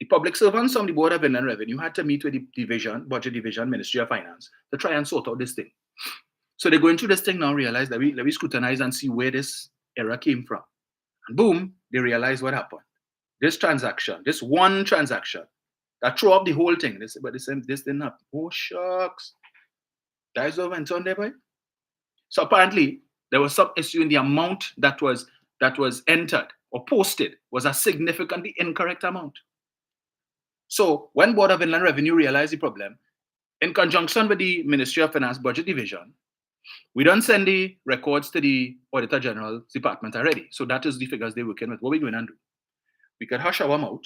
the public servants from the Board of Inland Revenue had to meet with the division, Budget Division, Ministry of Finance, to try and sort out this thing. So they're going through this thing now, realize that let me scrutinize and see where this error came from. And boom, they realized what happened. This transaction, this one transaction, that threw up the whole thing. They said, but this didn't happen. Oh, shucks. That's what went on there, boy. So apparently, there was some issue in the amount that was entered or posted was a significantly incorrect amount. So when Board of Inland Revenue realized the problem, in conjunction with the Ministry of Finance Budget Division, we don't send the records to the Auditor General's department already. So that is the figures they're working with. What we going to do? We could hush our mouth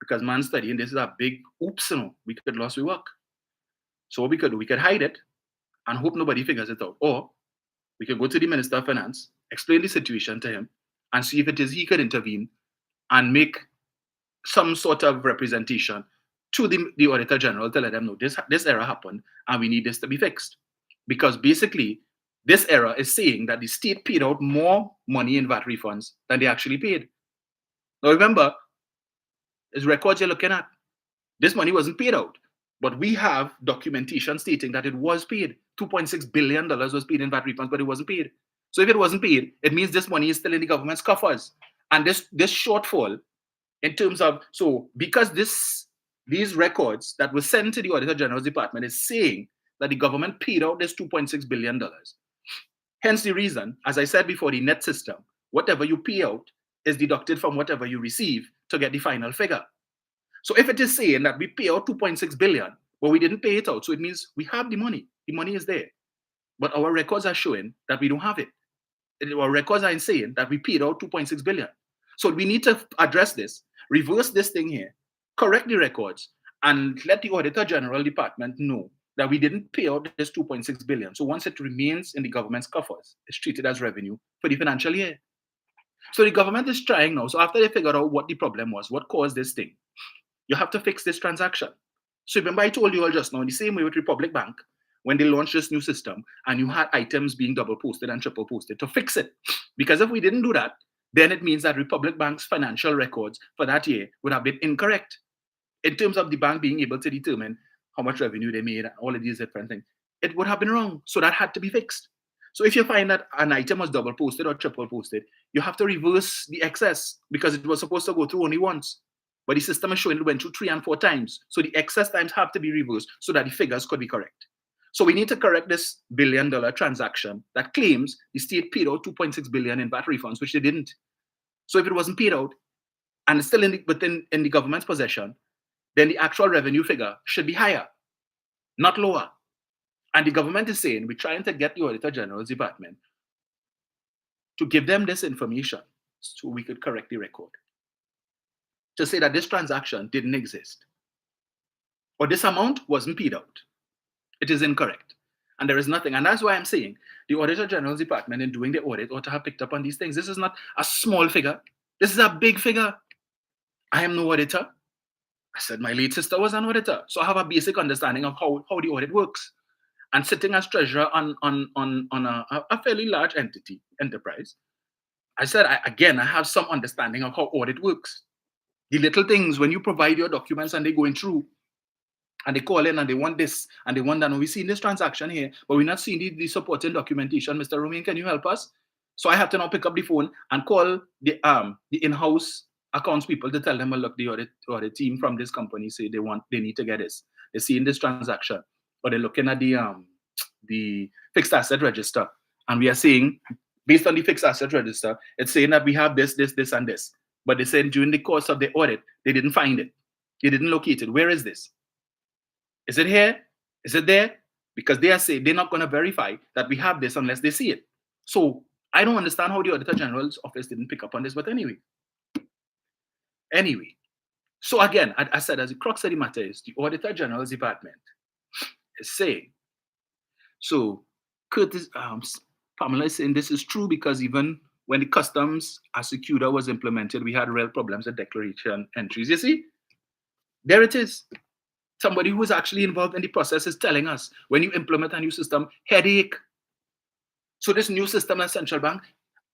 because man studying this is a big oops, we could lose our work. So what we could do, we could hide it and hope nobody figures it out. Or we could go to the Minister of Finance, explain the situation to him, and see if it is he could intervene and make some sort of representation to the Auditor General to let them know this error happened and we need this to be fixed. Because basically, this error is saying that the state paid out more money in VAT refunds than they actually paid. Now remember, there's records you're looking at. This money wasn't paid out, but we have documentation stating that it was paid. $2.6 billion was paid in VAT refunds, but it wasn't paid. So if it wasn't paid, it means this money is still in the government's coffers. And this shortfall in terms of, so because these records that were sent to the Auditor General's department is saying that the government paid out this $2.6 billion. Hence the reason, as I said before, the net system, whatever you pay out is deducted from whatever you receive to get the final figure. So if it is saying that we pay out 2.6 billion, but we didn't pay it out, so it means we have the money is there. But our records are showing that we don't have it. Our records are saying that we paid out 2.6 billion. So we need to address this, reverse this thing here, correct the records, and let the Auditor General Department know that we didn't pay out this 2.6 billion. So once it remains in the government's coffers, it's treated as revenue for the financial year. So the government is trying now. So after they figured out what the problem was, what caused this thing, you have to fix this transaction. So remember I told you all just now, in the same way with Republic Bank, when they launched this new system and you had items being double posted and triple posted to fix it. Because if we didn't do that, then it means that Republic Bank's financial records for that year would have been incorrect in terms of the bank being able to determine how much revenue they made and all of these different things. It would have been wrong. So that had to be fixed. So if you find that an item was double posted or triple posted, you have to reverse the excess because it was supposed to go through only once. But the system is showing it went through 3 and 4 times. So the excess times have to be reversed so that the figures could be correct. So we need to correct this $1 billion transaction that claims the state paid out 2.6 billion in VAT refunds, which they didn't. So if it wasn't paid out and it's still in the government's possession, then the actual revenue figure should be higher, not lower. And the government is saying we're trying to get the Auditor General's department to give them this information so we could correct the record. To say that this transaction didn't exist or this amount wasn't paid out. It is incorrect. And there is nothing. And that's why I'm saying the Auditor General's department in doing the audit ought to have picked up on these things. This is not a small figure. This is a big figure. I am no auditor. I said my late sister was an auditor. So I have a basic understanding of how the audit works. And sitting as treasurer on a fairly large enterprise, I said, I have some understanding of how audit works. The little things, when you provide your documents and they're going through, and they call in and they want this and they want that. And we've seen this transaction here, but we're not seeing the supporting documentation. Mr. Romain, can you help us? So I have to now pick up the phone and call the in-house accounts people to tell them, well, look, the audit team from this company say they need to get this. They're seeing this transaction, or they're looking at the fixed asset register, and we are saying, based on the fixed asset register, it's saying that we have this, and this. But they said during the course of the audit, they didn't find it. They didn't locate it. Where is this? Is it here? Is it there? Because they are saying they're not going to verify that we have this unless they see it. So I don't understand how the Auditor General's office didn't pick up on this, but anyway. So again, I said, as the crux of the matter is, the Auditor General's department is saying, so Curtis, Pamela is saying this is true because even when the customs executor was implemented, we had real problems with declaration entries. You see, there it is. Somebody who is actually involved in the process is telling us when you implement a new system, headache. So this new system at Central Bank,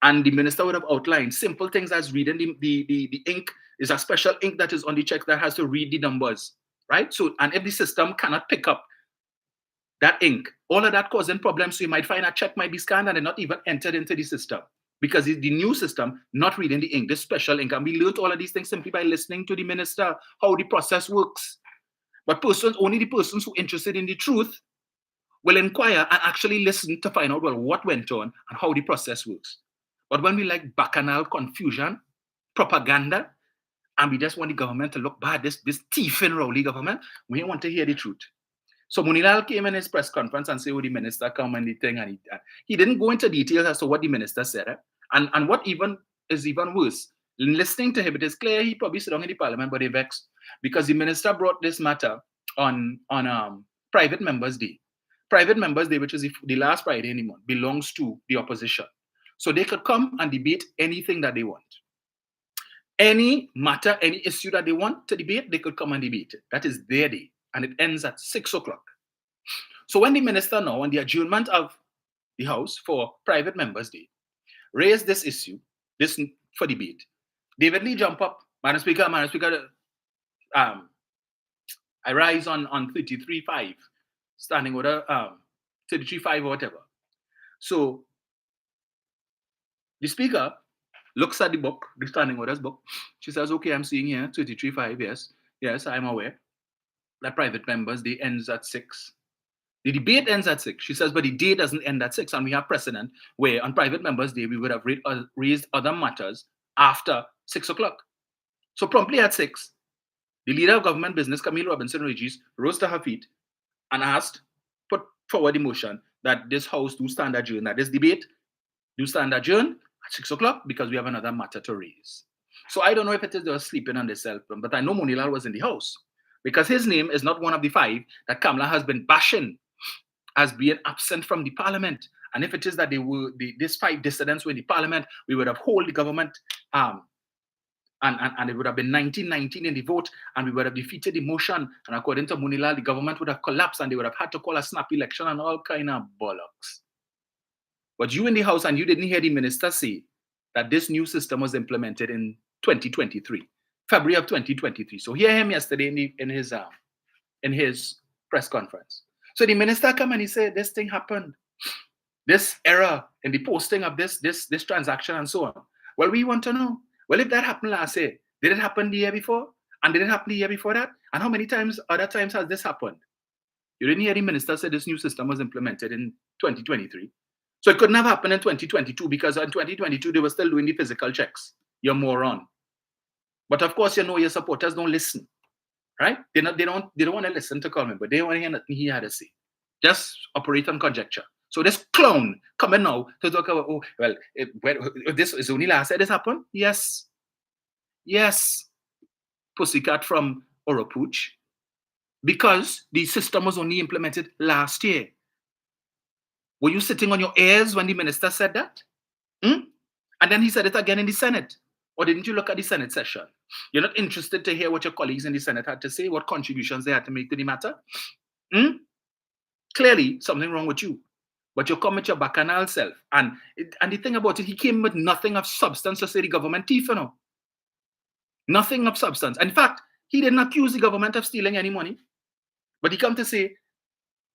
and the minister would have outlined simple things as reading the ink. Is a special ink that is on the check that has to read the numbers, right? So, and if the system cannot pick up that ink, all of that causing problems. So you might find a check might be scanned and not even entered into the system. because it's the new system, not reading the English special ink. And we learned all of these things simply by listening to the minister, how the process works. But only the persons who are interested in the truth will inquire and actually listen to find out, well, what went on and how the process works. But when we like bacchanal confusion, propaganda, and we just want the government to look bad, this thieving rowdy government, we want to hear the truth. So Munilal came in his press conference and said, oh, the minister come and the thing, and he didn't go into details as to what the minister said. And what is even worse, in listening to him, it is clear he probably sit down in the parliament, but he vexed because the minister brought this matter on Private Members' Day. Private Members' Day, which is the last Friday in the month, belongs to the opposition. So they could come and debate anything that they want. Any matter, any issue that they want to debate, they could come and debate it. That is their day. And it ends at 6 o'clock. So when the minister now, on the adjournment of the House for Private Members' Day, raised this issue, this for debate, David Lee jump up, Madam Speaker, I rise on 33.5, standing order 33.5 or whatever. So the Speaker looks at the book, the standing orders book. She says, okay, I'm seeing here 33.5, yes, I'm aware that Private Members' Day ends at 6. The debate ends at 6. She says, but the day doesn't end at 6. And we have precedent where on Private Members' Day, we would have raised other matters after 6 o'clock. So promptly at 6, the leader of government business, Camille Robinson-Regis, rose to her feet and put forward the motion that this House do stand adjourned, that this debate do stand adjourned at 6 o'clock because we have another matter to raise. So I don't know if it is they were sleeping on themselves, but I know Monilal was in the House because his name is not one of the 5 that Kamala has been bashing as being absent from the parliament. And if it is that these 5 dissidents were in the parliament, we would have held the government and it would have been 1919 in the vote, and we would have defeated the motion. And according to Monilal, the government would have collapsed and they would have had to call a snap election and all kind of bollocks. But you in the House, and you didn't hear the minister say that this new system was implemented in 2023, February of 2023. So hear him yesterday in his press conference. So the minister come and he said, this thing happened. This error in the posting of this transaction and so on. Well, we want to know, well, if that happened last year, did it happen the year before? And did it happen the year before that? And how many other times has this happened? You didn't hear the minister say this new system was implemented in 2023. So it couldn't have happened in 2022 because in 2022, they were still doing the physical checks. You're moron. But of course, your supporters don't listen, right? They don't want to listen to Coleman, but they want to hear nothing he had to say. Just operate on conjecture. So this clown coming now to talk about, oh, well, this is only last year this happened? Yes. Pussycat from Oropuch. Because the system was only implemented last year. Were you sitting on your ears when the minister said that? And then he said it again in the Senate. Or didn't you look at the Senate session? You're not interested to hear what your colleagues in the Senate had to say, what contributions they had to make to the matter? Clearly, something wrong with you. But you come with your bacchanal self. And the thing about it, he came with nothing of substance to say the government thief, Nothing of substance. In fact, he didn't accuse the government of stealing any money. But he come to say,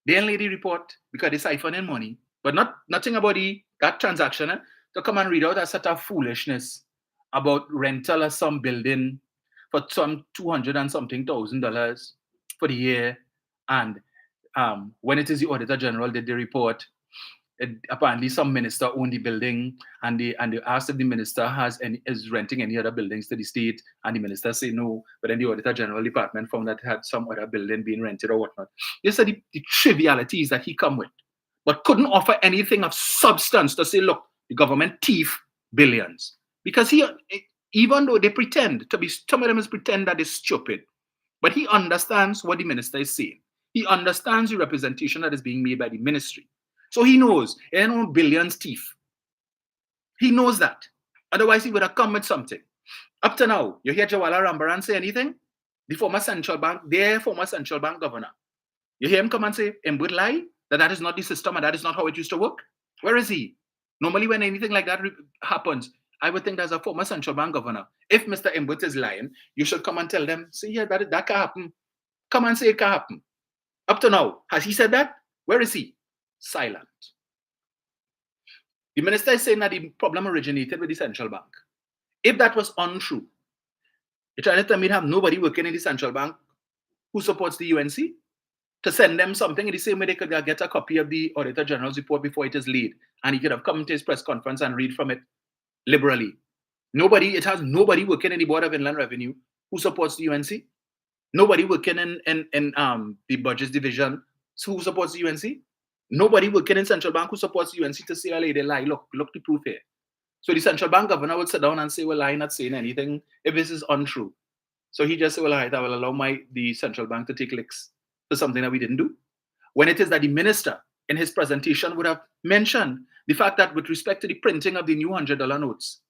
the lady report because they siphoning money, but nothing about that transaction to come and read out a set of foolishness about rental of some building for some $200 and something thousand for the year. And when it is the Auditor General did the report, apparently some minister owned the building, and they asked if the minister is renting any other buildings to the state, and the minister said no, but then the Auditor General department found that had some other building being rented or whatnot. These are the trivialities that he come with, but couldn't offer anything of substance to say, look, the government thief billions. Because even though they pretend to be, some of them is pretend that they're stupid, but he understands what the minister is saying. He understands the representation that is being made by the ministry. So he knows, there are no billions thief. He knows that. Otherwise, he would have come with something. Up to now, you hear Jawala Rambaran say anything? Their former central bank governor. You hear him come and say, would lie, that is not the system and that is not how it used to work? Where is he? Normally, when anything like that happens, I would think there's a former central bank governor. If Mr. Mbut is lying, you should come and tell them, see, yeah, that can happen. Come and say it can happen. Up to now, has he said that? Where is he? Silent. The minister is saying that the problem originated with the central bank. If that was untrue, you're trying to tell me to have nobody working in the central bank who supports the UNC to send them something in the same way they could get a copy of the Auditor General's report before it is laid, and he could have come to his press conference and read from it liberally. It has nobody working in the Board of Inland Revenue who supports the UNC. Nobody working in the Budgets Division who supports the UNC. Nobody working in Central Bank who supports the UNC to say, oh, they lie. Look the proof here. So the Central Bank governor would sit down and say, well, I'm not saying anything if this is untrue. So he just said, well, all right, I will allow the Central Bank to take licks for something that we didn't do. When it is that the minister in his presentation would have mentioned the fact that with respect to the printing of the new $100 notes,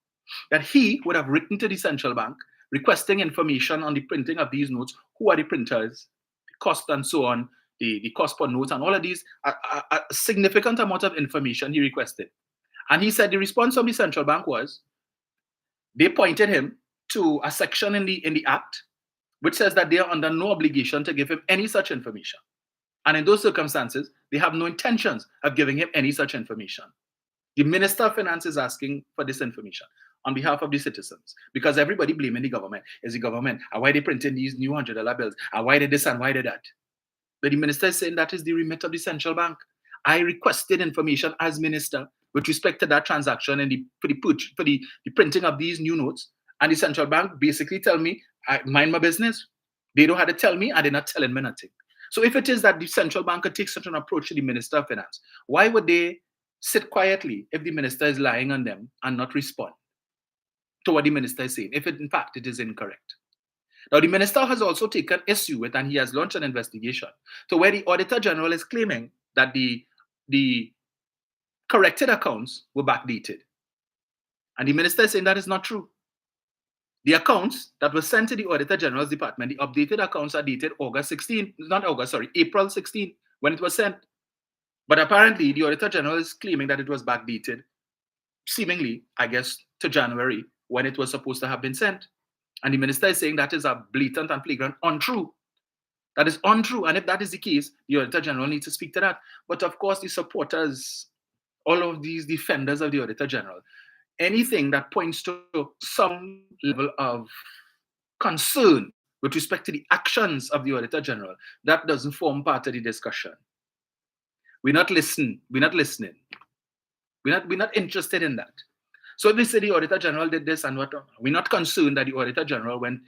that he would have written to the Central Bank requesting information on the printing of these notes, who are the printers, the cost and so on, the cost per notes, and all of these, a significant amount of information he requested. And he said the response from the Central Bank was, they pointed him to a section in the Act which says that they are under no obligation to give him any such information. And in those circumstances, they have no intentions of giving him any such information. The Minister of Finance is asking for this information on behalf of the citizens, because everybody blaming the government. Is the government? And why they printing these new $100 bills? And why did this and why did that? But the minister is saying that is the remit of the central bank. I requested information as minister with respect to that transaction and for the printing of these new notes. And the central bank basically tell me, I mind my business. They don't have to tell me, and they're not telling me nothing. So if it is that the central bank could take such an approach to the Minister of Finance, why would they sit quietly if the minister is lying on them and not respond to what the minister is saying, if in fact it is incorrect? Now, the minister has also taken issue with, and he has launched an investigation to where the Auditor General is claiming that the corrected accounts were backdated. And the minister is saying that is not true. The accounts that were sent to the Auditor General's department, the updated accounts are dated April 16, when it was sent. But apparently, the Auditor General is claiming that it was backdated, seemingly, I guess, to January, when it was supposed to have been sent. And the minister is saying that is a blatant and flagrant untrue. That is untrue. And if that is the case, the Auditor General needs to speak to that. But of course, the supporters, all of these defenders of the Auditor General, anything that points to some level of concern with respect to the actions of the Auditor General, that doesn't form part of the discussion. We're not listening. We're not interested in that. So if we say the Auditor General did this and what, we're not concerned that the Auditor General went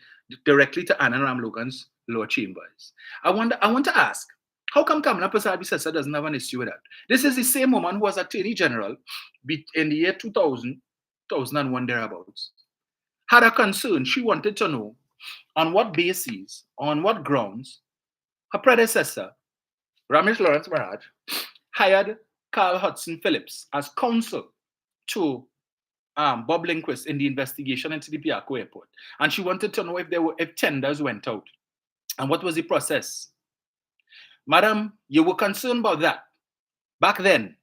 directly to Anand Ramlogan's lower chambers. I want to ask, how come Kamala Prasad-Bissessar doesn't have an issue with that? This is the same woman who was Attorney General in the year 2001 thereabouts. Had a concern. She wanted to know on what basis, on what grounds, her predecessor, Ramesh Lawrence Maharaj, hired Carl Hudson Phillips as counsel to Bob Lindquist in the investigation into the Piarco Airport. And she wanted to know if tenders went out and what was the process. Madam, you were concerned about that back then.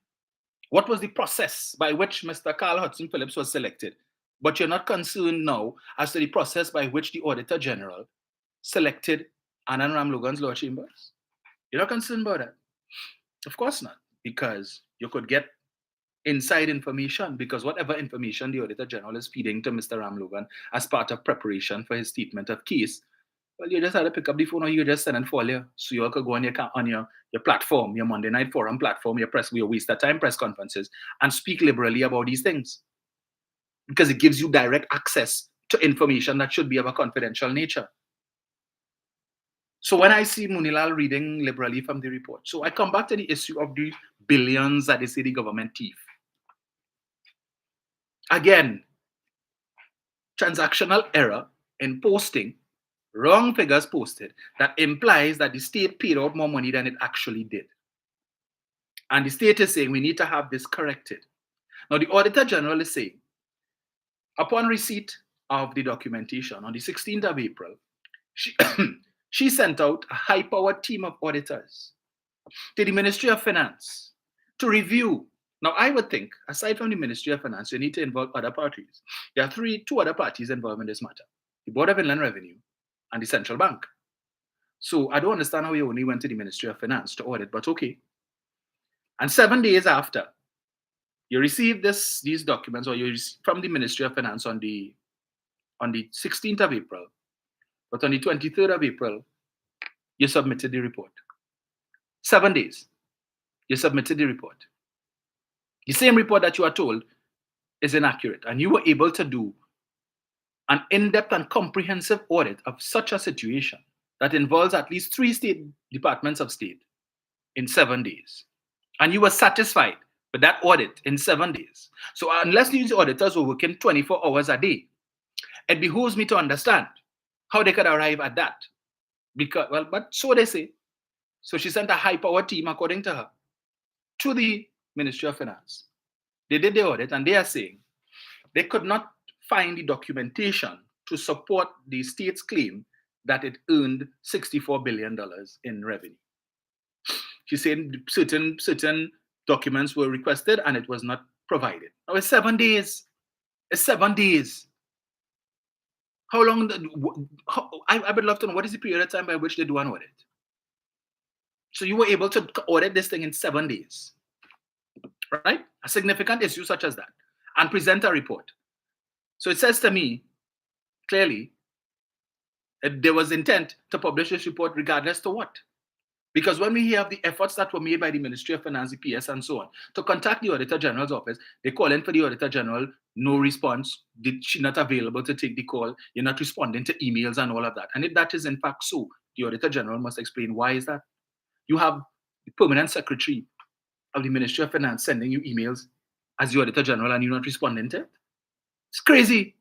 What was the process by which Mr. Carl Hudson Phillips was selected? But you're not concerned now as to the process by which the Auditor General selected Anand Ramlogan's lower chambers? You're not concerned about that? Of course not, because you could get inside information, because whatever information the Auditor General is feeding to Mr. Ramlogan as part of preparation for his statement of case, well, you just had to pick up the phone or you just send and follow you, so you all could go on your platform, your Monday Night Forum platform, your waste of time press conferences, and speak liberally about these things. Because it gives you direct access to information that should be of a confidential nature. So when I see Munilal reading liberally from the report, so I come back to the issue of the billions that they say the government thief. Again, transactional error in posting, wrong figures posted, that implies that the state paid out more money than it actually did. And the state is saying we need to have this corrected. Now the Auditor General is saying, upon receipt of the documentation on the 16th of April, she sent out a high-powered team of auditors to the Ministry of Finance to review. Now, I would think, aside from the Ministry of Finance, you need to involve other parties. There are two other parties involved in this matter: the Board of Inland Revenue and the Central Bank. So I don't understand how you only went to the Ministry of Finance to audit, but okay. And 7 days after, You receive these documents, or you receive from the Ministry of Finance on the 16th of April, but on the 23rd of April, you submitted the report. 7 days, you submitted the report. The same report that you are told is inaccurate, and you were able to do an in-depth and comprehensive audit of such a situation that involves at least 3 state departments of state in 7 days. And you were satisfied with that audit in 7 days. So unless these auditors were working 24 hours a day, it behooves me to understand how they could arrive at that. Because, well, but so they say. So she sent a high-powered team, according to her, to the Ministry of Finance. They did the audit, and they are saying they could not find the documentation to support the state's claim that it earned $64 billion in revenue. She said certain documents were requested and it was not provided. Now it's 7 days. It's 7 days. How long? I would love to know, what is the period of time by which they do an audit? So you were able to audit this thing in 7 days, right? A significant issue such as that, and present a report. So it says to me clearly that there was intent to publish this report regardless to what. Because when we hear of the efforts that were made by the Ministry of Finance, the PS, and so on, to contact the Auditor General's office, they call in for the Auditor General, no response. Did she not available to take the call? You're not responding to emails and all of that. And if that is in fact so, the Auditor General must explain why is that. You have the Permanent Secretary of the Ministry of Finance sending you emails as the Auditor General and you're not responding to it. It's crazy.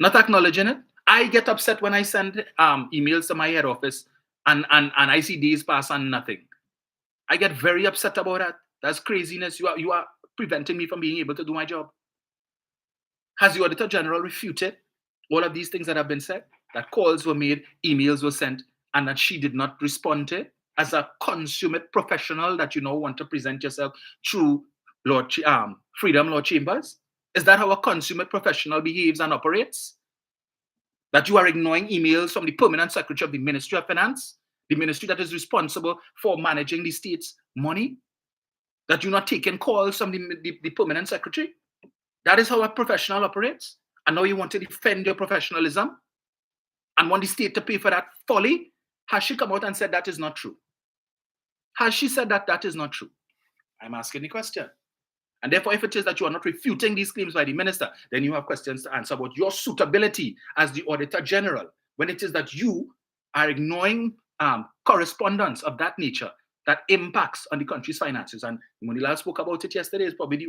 Not acknowledging it. I get upset when I send emails to my head office and I see days pass and nothing. I get very upset about that. That's craziness. You are preventing me from being able to do my job. Has the Auditor General refuted all of these things that have been said? That calls were made, emails were sent, and that she did not respond to it? As a consummate professional that you now want to present yourself through Freedom Law Chambers? Is that how a consummate professional behaves and operates? That you are ignoring emails from the Permanent Secretary of the Ministry of Finance, the ministry that is responsible for managing the state's money? That you're not taking calls from the Permanent Secretary? That is how a professional operates? And now you want to defend your professionalism and want the state to pay for that folly? Has she come out and said that is not true? Has she said that that is not true? I'm asking the question. And therefore, if it is that you are not refuting these claims by the minister, then you have questions to answer about your suitability as the Auditor General, when it is that you are ignoring correspondence of that nature that impacts on the country's finances. And Munilal spoke about it yesterday. It's probably the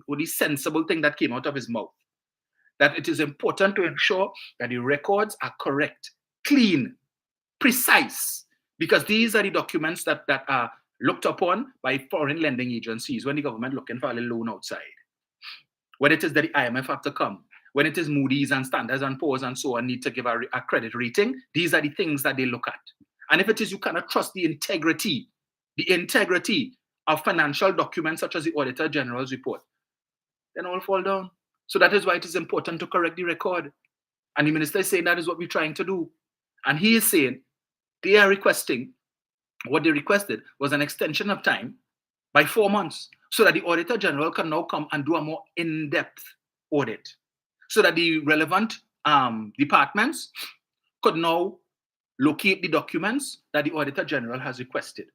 only sensible thing that came out of his mouth. That it is important to ensure that the records are correct, clean, precise, because these are the documents that are looked upon by foreign lending agencies when the government looking for a loan outside. When it is that the IMF have to come, when it is Moody's and Standards and Poor's and so on need to give a credit rating, these are the things that they look at. And if it is you cannot trust the integrity of financial documents such as the Auditor General's report, then all fall down. So that is why it is important to correct the record. And the minister is saying that is what we're trying to do. And he is saying they are requesting, what they requested was an extension of time by 4 months so that the Auditor General can now come and do a more in-depth audit so that the relevant departments could now locate the documents that the Auditor General has requested.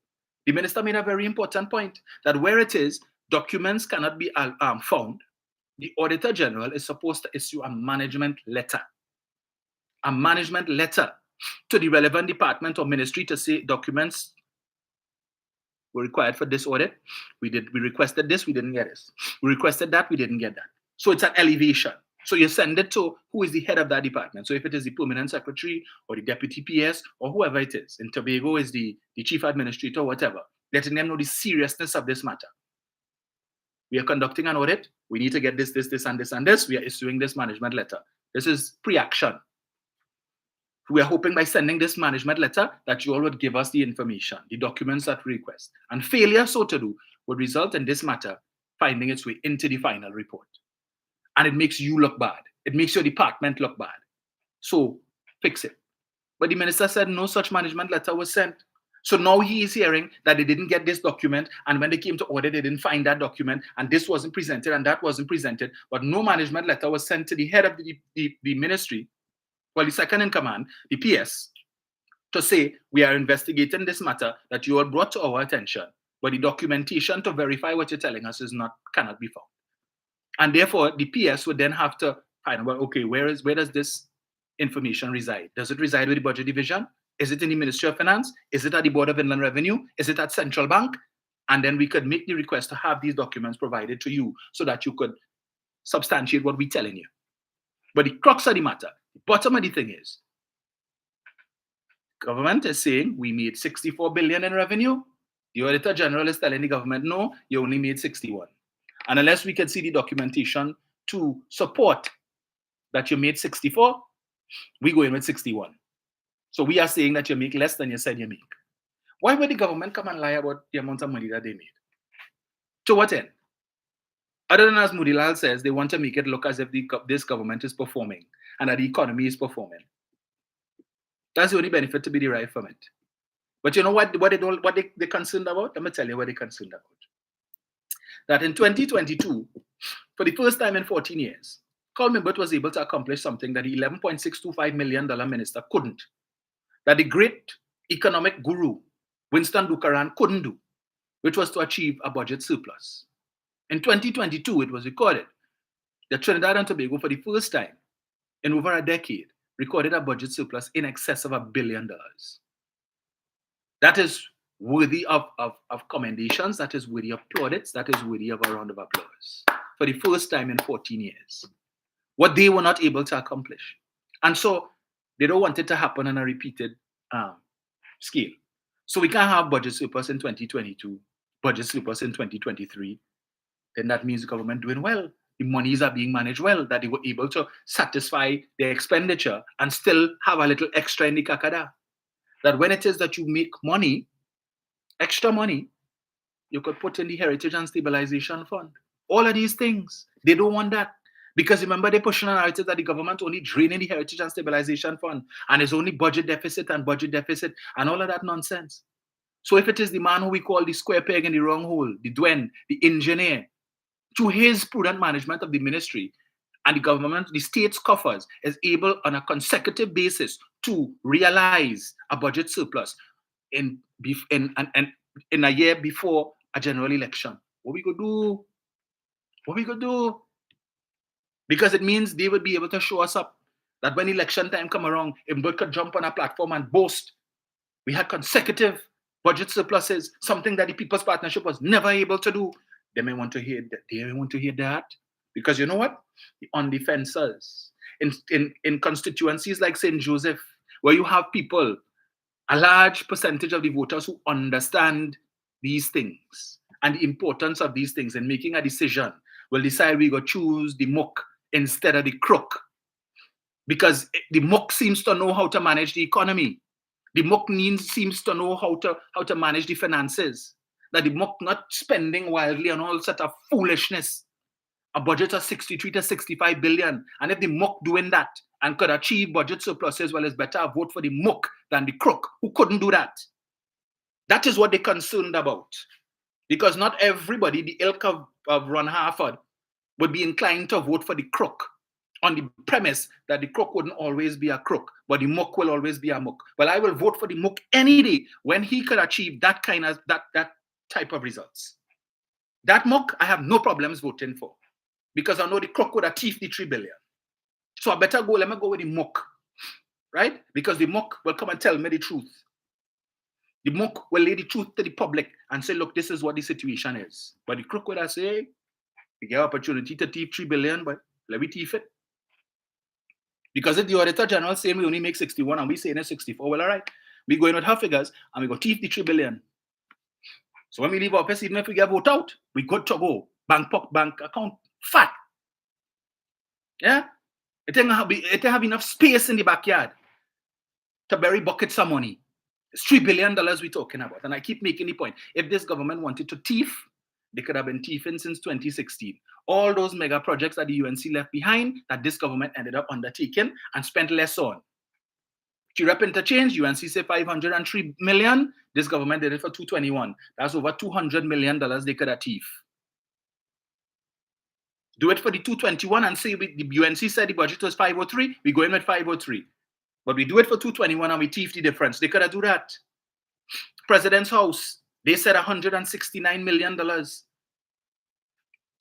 The minister made a very important point that where it is documents cannot be found, the Auditor General is supposed to issue a management letter to the relevant department or ministry to say documents were required for this audit. We requested this, we didn't get this. We requested that, we didn't get that. So it's an elevation. So you send it to who is the head of that department. So if it is the Permanent Secretary or the Deputy PS or whoever it is, in Tobago is the Chief Administrator or whatever, letting them know the seriousness of this matter. We are conducting an audit. We need to get this, and this, and this. We are issuing this management letter. This is pre-action. We are hoping by sending this management letter that you all would give us the information, the documents that we request. And failure so to do would result in this matter finding its way into the final report. And it makes you look bad. It makes your department look bad. So fix it. But the minister said no such management letter was sent. So now he is hearing that they didn't get this document, and when they came to audit, they didn't find that document, and this wasn't presented, and that wasn't presented, but no management letter was sent to the head of the ministry, well, the second in command, the PS, to say, we are investigating this matter that you all brought to our attention, but the documentation to verify what you're telling us cannot be found. And therefore, the PS would then have to find, well, okay, where does this information reside? Does it reside with the budget division? Is it in the Ministry of Finance? Is it at the Board of Inland Revenue? Is it at Central Bank? And then we could make the request to have these documents provided to you so that you could substantiate what we're telling you. But the crux of the matter, the bottom of the thing is, government is saying we made 64 billion in revenue. The Auditor General is telling the government, no, you only made 61. And unless we can see the documentation to support that you made 64, we go in with 61. So we are saying that you make less than you said you make. Why would the government come and lie about the amount of money that they made? To what end? Other than as Mudilal says, they want to make it look as if this government is performing and that the economy is performing. That's the only benefit to be derived from it. But you know what they're concerned about? Let me tell you what they're concerned about. That in 2022, for the first time in 14 years, Colin Burt was able to accomplish something that the $11.625 million minister couldn't. That the great economic guru, Winston Buchanan, couldn't do, which was to achieve a budget surplus. In 2022, it was recorded that Trinidad and Tobago, for the first time in over a decade, recorded a budget surplus in excess of $1 billion. That is worthy of commendations, that is worthy of plaudits, that is worthy of a round of applause. For the first time in 14 years. What they were not able to accomplish. And so they don't want it to happen on a repeated scale. So we can't have budget surplus in 2022, budget surplus in 2023. Then that means the government doing well. The monies are being managed well, that they were able to satisfy their expenditure and still have a little extra in the kakada. That when it is that you make money, extra money, you could put in the Heritage and Stabilization Fund. All of these things, they don't want that. Because remember, they're pushing a narrative that the government only draining the Heritage and Stabilization Fund and it's only budget deficit and all of that nonsense. So if it is the man who we call the square peg in the wrong hole, the Dwen, the engineer, to his prudent management of the ministry and the government, the state's coffers, is able on a consecutive basis to realize a budget surplus in a year before a general election. What we could do? What we could do? Because it means they would be able to show us up that when election time come around, Imbert could jump on a platform and boast. We had consecutive budget surpluses, something that the People's Partnership was never able to do. They may want to hear that. They may want to hear that. Because you know what? On the fences, in constituencies like St. Joseph, where you have people, a large percentage of the voters who understand these things and the importance of these things and making a decision, will decide we go choose the muck instead of the crook. Because the muck seems to know how to manage the economy. The muck seems to know how to manage the finances. That the muck not spending wildly on all sort of foolishness. A budget of 63 to 65 billion. And if the muck doing that and could achieve budget surpluses, well, it's better a vote for the muck than the crook who couldn't do that. That is what they're concerned about. Because not everybody, the ilk of Ron Harford, would be inclined to vote for the crook on the premise that the crook wouldn't always be a crook, but the muck will always be a muck. Well, I will vote for the muck any day when he could achieve that type of results. That muck, I have no problems voting for, because I know the crook would achieve the 3 billion. So I better let me go with the muck, right? Because the muck will come and tell me the truth. The muck will lay the truth to the public and say, look, this is what the situation is. But the crook would say, we get opportunity to thief 3 billion, but let me thief it. Because if the Auditor General saying we only make 61 and we saying it's 64, well, all right. We go in with her figures and we go thief the 3 billion. So when we leave office, even if we get vote out, we good to go. Bank account fat. Yeah? It ain't have enough space in the backyard to bury buckets of money. It's $3 billion we're talking about. And I keep making the point. If this government wanted to thief, they could have been thieving since 2016. All those mega projects that the UNC left behind that this government ended up undertaking and spent less on. Chirep interchange, UNC say 503 million. This government did it for 221. That's over $200 million they could achieve. Do it for the 221 and say the UNC said the budget was 503. We go in with 503. But we do it for 221 and we thief the difference. They could have do that. President's House, they said $169 million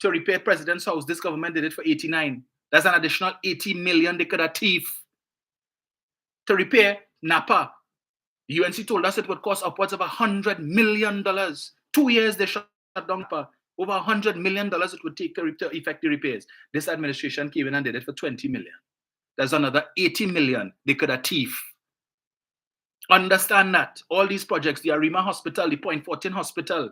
to repair President's House. This government did it for 89. That's an additional 80 million they could have thief. To repair Napa, the UNC told us it would cost upwards of $100 million. 2 years they shut down Napa. Over $100 million it would take to effect the repairs. This administration came in and did it for 20 million. There's another 80 million they could have thief. Understand that. All these projects, the Arima Hospital, the Point 14 Hospital,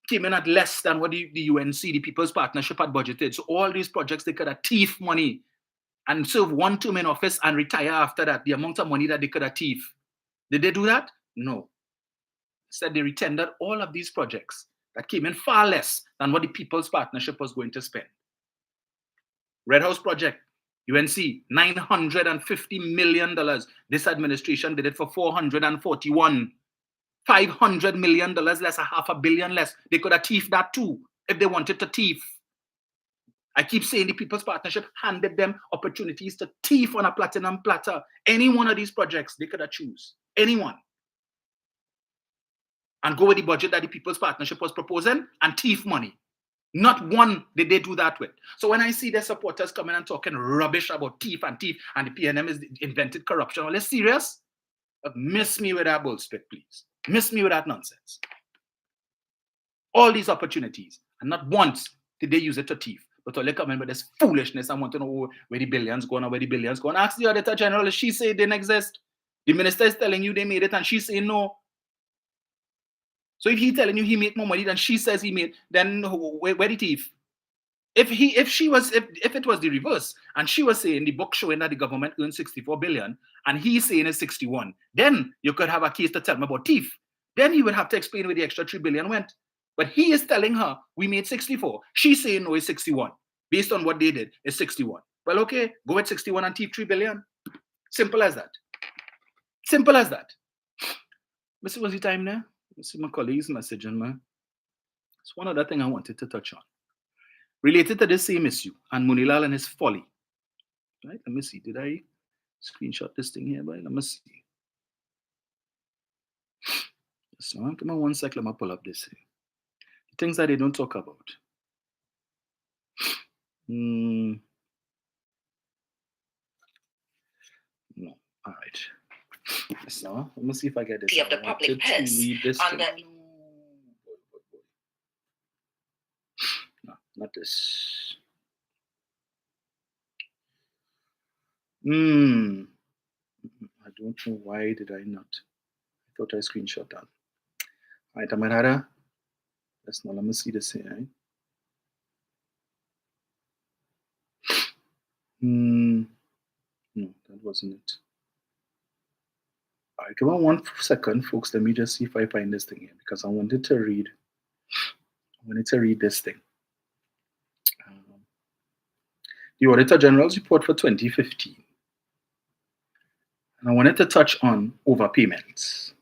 came in at less than what the UNC, the People's Partnership, had budgeted. So all these projects, they could have thief money and serve 1 term in office and retire after that, the amount of money that they could have thief. Did they do that? No. Instead, they retendered all of these projects that came in far less than what the People's Partnership was going to spend. Red House project, UNC, $950 million. This administration did it for 441. $500 million less, $500 million less. They could have thief that too if they wanted to thief. I keep saying the People's Partnership handed them opportunities to thief on a platinum platter. Any one of these projects, they could have choose. Anyone. And go with the budget that the People's Partnership was proposing and thief money. Not one did they do that with. So when I see their supporters coming and talking rubbish about thief and the PNM is invented corruption, are they serious? Miss me with that bullshit, please. Miss me with that nonsense. All these opportunities, and not once did they use it to thief. But all they come in with this foolishness and want to know where the billions go and where the billions go. And ask the Auditor General, she say it didn't exist. The minister is telling you they made it and she say no. So if he's telling you he made more money than she says he made, then where the thief? If it was the reverse, and she was saying the book showing that the government earned 64 billion, and he's saying it's 61, then you could have a case to tell me about thief. Then he would have to explain where the extra 3 billion went. But he is telling her we made 64. She's saying no, it's 61. Based on what they did, it's 61. Well, okay, go with 61 and thief 3 billion. Simple as that. Simple as that. Mr. Was the time there? Let's see my colleagues messaging me. It's one other thing I wanted to touch on. Related to this same issue, and Munilal and his folly. Right? Let me see. Did I screenshot this thing here? Let me see. So, come on 1 sec. Let me pull up this here. The things that they don't talk about. No. All right. So, let me see if I get this. Of the public purse under. No, not this. I don't know why did I not. I thought I screenshot that. All right, Amarada. Let's not. Let me see this here. Right? No, that wasn't it. All right, give me 1 second, folks. Let me just see if I find this thing here because I wanted to read this thing. The Auditor General's report for 2015. And I wanted to touch on overpayments.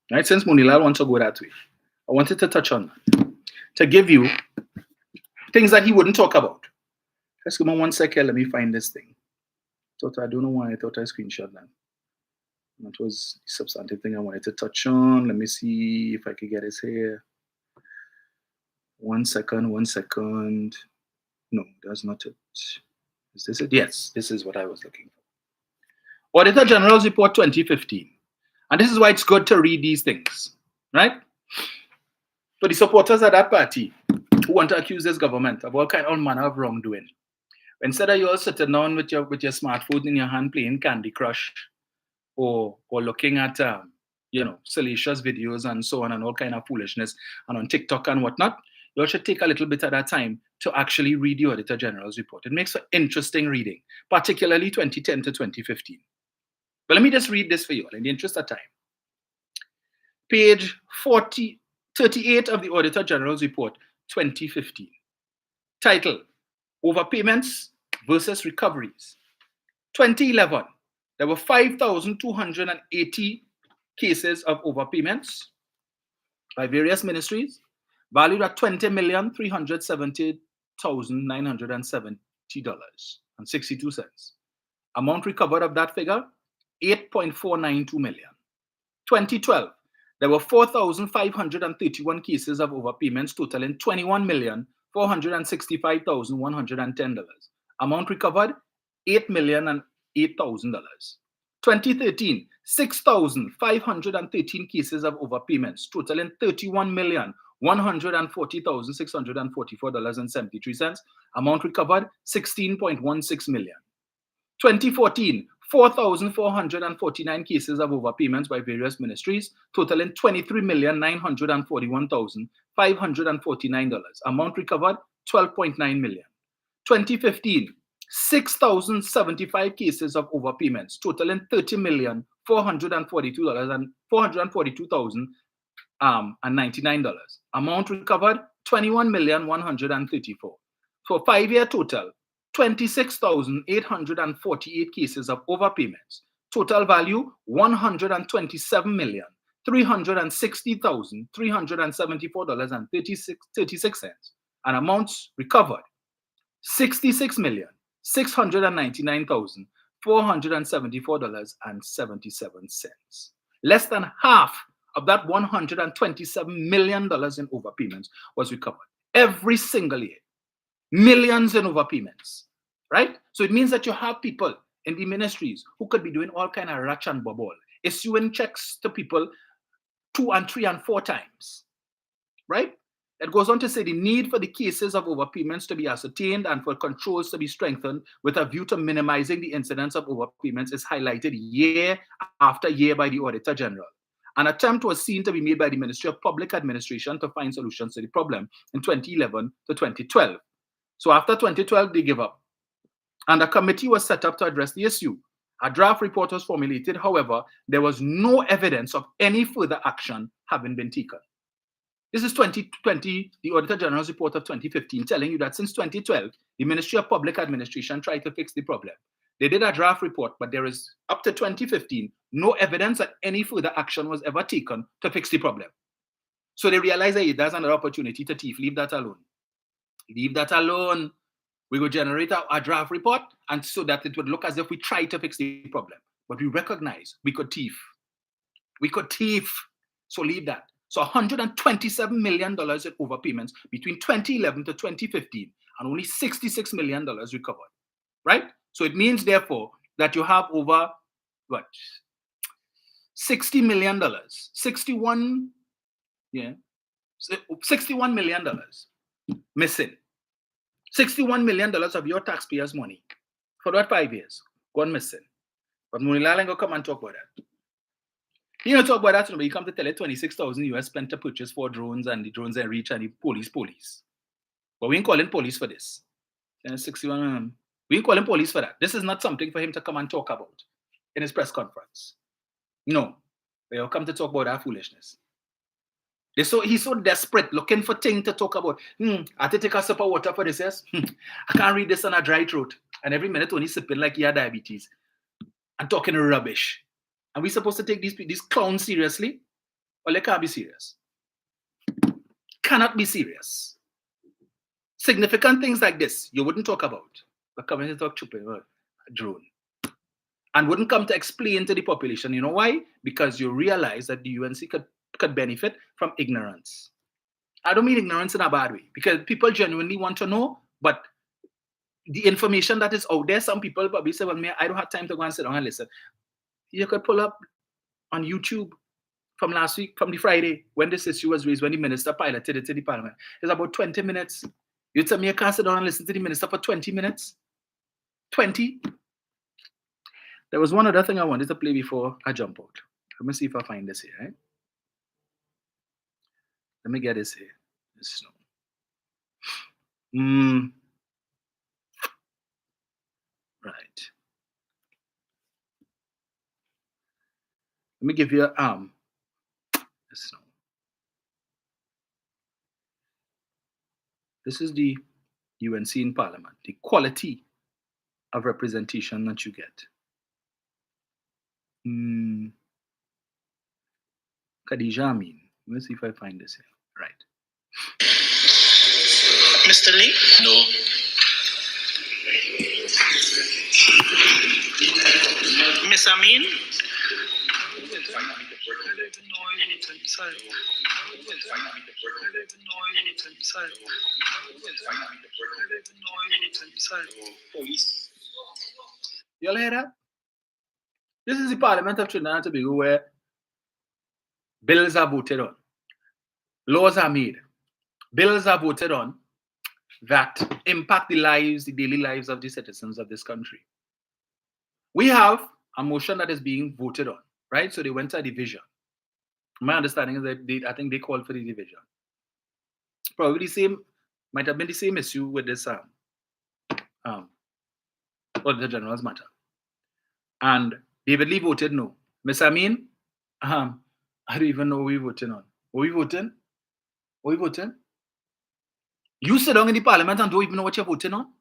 Right? Since Munilal wants to go that way, I wanted to touch on that. To give you things that he wouldn't talk about. Just give me 1 second. Let me find this thing. I don't know why I thought I screenshot that. That was the substantive thing I wanted to touch on. Let me see if I could get this here. 1 second. No, that's not it. Is this it? Yes, this is what I was looking for. Auditor General's Report 2015. And this is why it's good to read these things, right? For the supporters of that party who want to accuse this government of all manner of wrongdoing, instead of you all sitting down with your smartphone in your hand playing Candy Crush or looking at salacious videos and so on and all kind of foolishness and on TikTok and whatnot, you all should take a little bit of that time to actually read the Auditor General's report. It makes for interesting reading, particularly 2010 to 2015. But let me just read this for you all in the interest of time. Page 38 of the Auditor General's report 2015. Title, Overpayments versus Recoveries. 2011, there were 5,280 cases of overpayments by various ministries, valued at $20,370,970.62. Amount recovered of that figure, $8.492 million. 2012, there were 4,531 cases of overpayments totaling $21,465,110. Amount recovered, $8,008,000. 2013, 6,513 cases of overpayments totaling $31,140,644.73. Amount recovered, $16.16 million. 2014, 4,449 cases of overpayments by various ministries, totaling $23,941,549. Amount recovered, $12.9 million. 2015, 6,075 cases of overpayments, totaling $30,442,442,099. Amount recovered, $21,134,000. For 5-year total, 26,848 cases of overpayments. Total value, $127,360,374.36. And amounts recovered, $66,699,474.77. Less than half of that $127 million in overpayments was recovered every single year. Millions in overpayments, right? So it means that you have people in the ministries who could be doing all kind of ratch and bubble, issuing checks to people 2 and 3 and 4 times, right? It goes on to say the need for the cases of overpayments to be ascertained and for controls to be strengthened with a view to minimizing the incidence of overpayments is highlighted year after year by the Auditor General. An attempt was seen to be made by the Ministry of Public Administration to find solutions to the problem in 2011 to 2012. So after 2012, they gave up. And a committee was set up to address the issue. A draft report was formulated. However, there was no evidence of any further action having been taken. This is 2020, the Auditor General's report of 2015, telling you that since 2012, the Ministry of Public Administration tried to fix the problem. They did a draft report, but there is, up to 2015, no evidence that any further action was ever taken to fix the problem. So they realized that there's another opportunity to thief. Leave that alone. Leave that alone. We will generate a draft report, and so that it would look as if we tried to fix the problem. But we recognize we could thief. We could thief. So leave that. So $127 million in overpayments between 2011 to 2015, and only $66 million recovered, right? So it means, therefore, that you have over, what, $60 million, $61 million missing. $61 million of your taxpayers' money for that 5 years gone missing. But Munila ain't gonna come and talk about that. You don't talk about that, but you come to tell it 26,000 US spent to purchase 4 drones, and the drones are reach, and the police. But we ain't calling police for this. 61, we ain't calling police for that. This is not something for him to come and talk about in his press conference. No, they'll come to talk about our foolishness. He's so desperate, looking for things to talk about. I have to take a sip of water for this, yes? I can't read this on a dry throat. And every minute only sipping like he had diabetes and talking rubbish. Are we supposed to take these clowns seriously? Well, they can't be serious. Cannot be serious. Significant things like this, you wouldn't talk about. But coming to talk a drone. And wouldn't come to explain to the population. You know why? Because you realize that the UNC could benefit from ignorance. I don't mean ignorance in a bad way, because people genuinely want to know, but the information that is out there, some people probably say, well, I don't have time to go and sit down and listen. You could pull up on YouTube from last week, from the Friday, when this issue was raised, when the minister piloted it to the Parliament. It's about 20 minutes. You tell me I can't sit down and listen to the minister for 20 minutes? 20? There was one other thing I wanted to play before I jump out. Let me see if I find this here, right? Let me get this here. This right. Let me give you this is the UNC in Parliament, the quality of representation that you get. Khadija Amin. Let's see if I find this here. Right. Mr. Lee? No. Miss Amin? You all hear that? This is the Parliament of Trinidad and Tobago where bills are voted on, laws are made, bills are voted on that impact the daily lives of the citizens of this country. We have a motion that is being voted on, right? So they went to a division. My understanding is that I think they called for the division. Probably the same, might have been the same issue with this Auditor General's matter. And David Lee voted no. Miss Amin, I don't even know what we're voting on. What we voting? What we voting? You sit down in the Parliament and don't even know what you're voting on?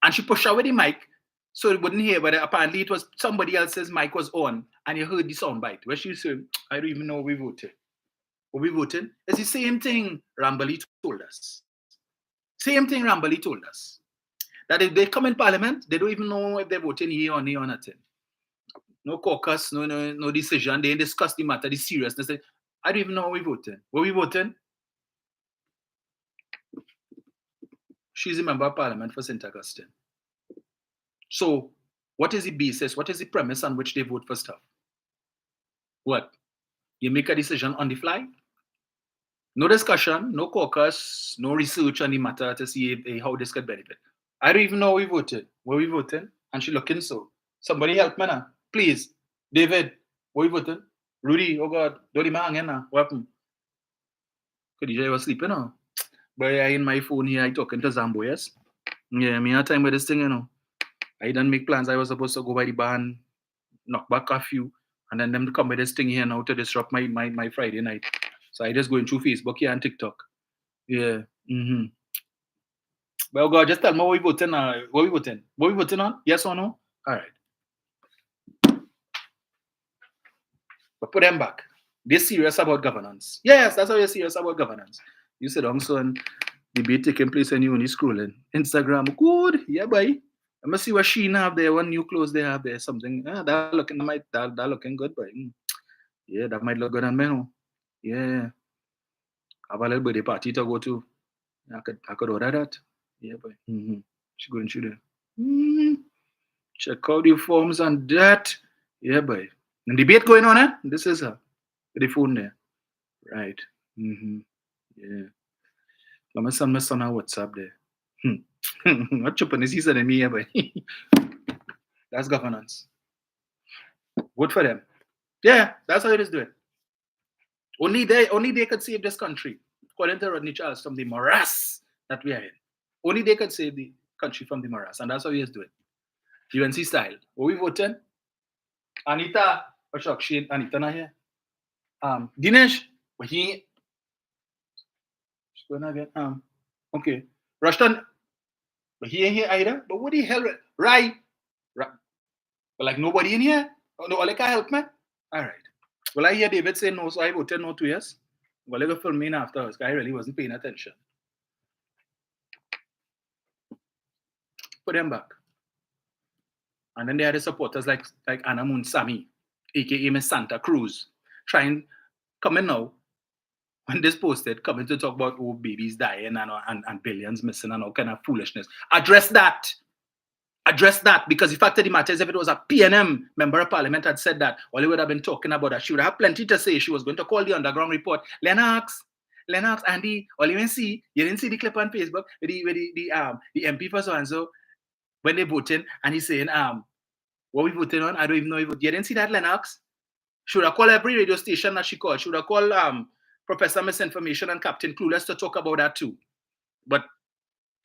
And she pushed away the mic so it wouldn't hear, but apparently it was somebody else's mic was on and you heard the sound bite where she said, I don't even know what we voted. What we voting? It's the same thing Rambali told us. Same thing Rambali told us. That if they come in Parliament, they don't even know if they're voting here or nay or nothing. No caucus, no decision. They discuss the matter, the seriousness. I don't even know what we voting. What we voting? She's a member of Parliament for St. Augustine. So, what is the basis? What is the premise on which they vote for stuff? What? You make a decision on the fly? No discussion, no caucus, no research on the matter to see how this could benefit. I don't even know what we voted. What we voting? And she looking so. Somebody help me now. Please. David, what we voting? Rudy, oh God, don't even hang in now. What happened? Khadija was sleeping now. But I in my phone here, I talking to Zambo, yes? Yeah, me had time with this thing, you know. I didn't make plans. I was supposed to go by the bar and knock back a few. And then them to come with this thing here now to disrupt my Friday night. So I just going through Facebook here and TikTok. Yeah. Well, God, just tell me what we voting on. What we voting? What we voting on? Yes or no? All right. But put them back. They're serious about governance. Yes, that's how you're serious about governance. You sit down, so and debate taking place and you only scrolling. Instagram, good. Yeah, boy. I'm gonna see what Shein have there, what new clothes they have there, something. That looking good, boy. Yeah, that might look good on me. Yeah. Have a little birthday party to go to. I could order that. Yeah, boy. She going through there. Check out the forms and that. Yeah, boy. And debate going on, eh? This is her. With the phone there. Right. Yeah. Let me send my son on WhatsApp there. What chupin is he sending me here, boy? That's governance. Vote for them. Yeah, that's how it is doing. Only they could save this country, according to Rodney Charles, from the morass that we are in. Only they could save the country from the morass, and that's how he is doing. UNC style. What we voting? Anita, or shock, Anita not here. Dinesh, but he. She's going again. Okay. Rushton, but he ain't here either. But what the hell, right? But like nobody in here. No, like I help me. All right. Well, I hear David say no, so I voted no 2 years. Well, I go film in afterwards. I really wasn't paying attention. Put them back. And then they had the supporters like Anna Moon Sami, aka Miss Santa Cruz, trying coming now. When this posted, coming to talk about babies dying and billions missing and all kind of foolishness. Address that. Address that, because the fact of the matter is, if it was a PNM member of Parliament had said that, all he would have been talking about that. She would have plenty to say. She was going to call the underground report. Lennox, Andy, all you didn't see the clip on Facebook with the MP for so and so when they voting, and he's saying, what we voting on? I don't even know if you didn't see that, Lennox. She would have called every radio station that she called. She would have called Professor Misinformation and Captain Clueless to talk about that too. But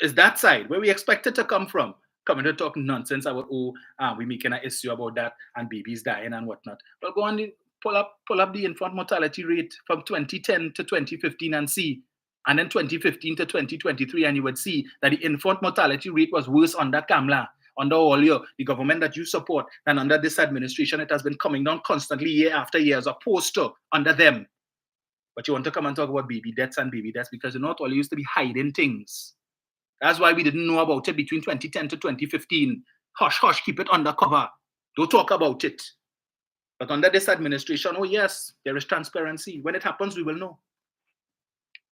it's that side where we expect it to come from. Coming to talk nonsense about we're making an issue about that and babies dying and whatnot. Well, go on, pull up the infant mortality rate from 2010 to 2015 and see, and then 2015 to 2023, and you would see that the infant mortality rate was worse under Kamala. under all the government that you support, and under this administration, it has been coming down constantly year after year as opposed to under them. But you want to come and talk about baby deaths and baby deaths because not all used to be hiding things. That's why we didn't know about it between 2010 to 2015. Hush, hush, keep it undercover. Don't talk about it. But under this administration, oh yes, there is transparency. When it happens, we will know.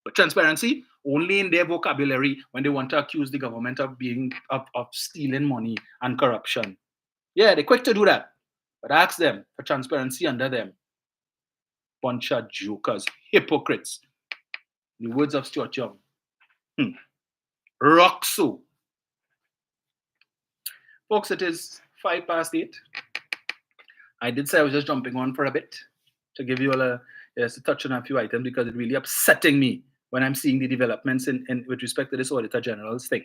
But transparency only in their vocabulary when they want to accuse the government of being of stealing money and corruption. Yeah, they're quick to do that. But ask them for transparency under them. Bunch of jokers, hypocrites. The words of Stuart Young. Roxo. Folks, it is 8:05. I did say I was just jumping on for a bit to give you all a touch on a few items because it's really upsetting me when I'm seeing the developments in with respect to this Auditor General's thing.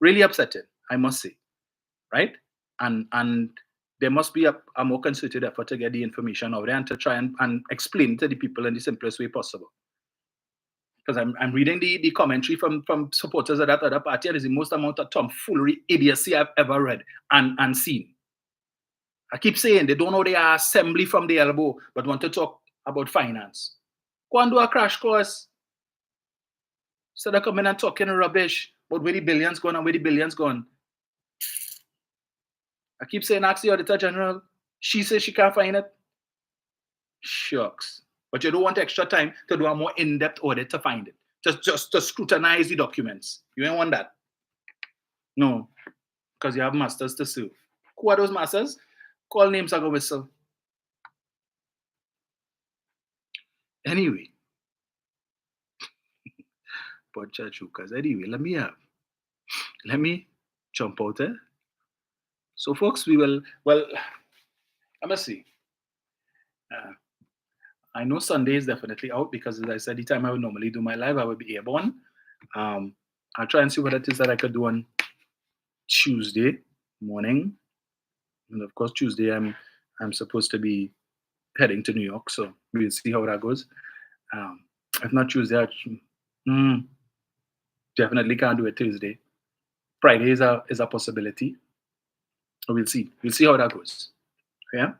Really upsetting, I must say, right? And there must be a more concerted effort to get the information out there and to try and explain to the people in the simplest way possible. Because I'm reading the commentary from supporters of that other party, and it's the most amount of tomfoolery, idiocy I've ever read and seen. I keep saying they don't know they are assembly from the elbow, but want to talk about finance. Go and do a crash course. Instead of coming and talking rubbish about where the billions gone and where the billions gone. I keep saying, ask the Auditor General. She says she can't find it. Shucks. But you don't want extra time to do a more in-depth audit to find it. Just to scrutinize the documents. You ain't want that. No. Because you have masters to serve. Who are those masters? Call names, I go whistle. Anyway. Bunch of jokers. Anyway, let me jump out there. So folks, we will, well, I must see. I know Sunday is definitely out because, as I said, the time I would normally do my live, I would be airborne. I'll try and see what it is that I could do on Tuesday morning. And of course, Tuesday I'm supposed to be heading to New York, so we'll see how that goes. If not Tuesday, definitely can't do it Tuesday. Friday is a possibility. We'll see. We'll see how that goes. Yeah.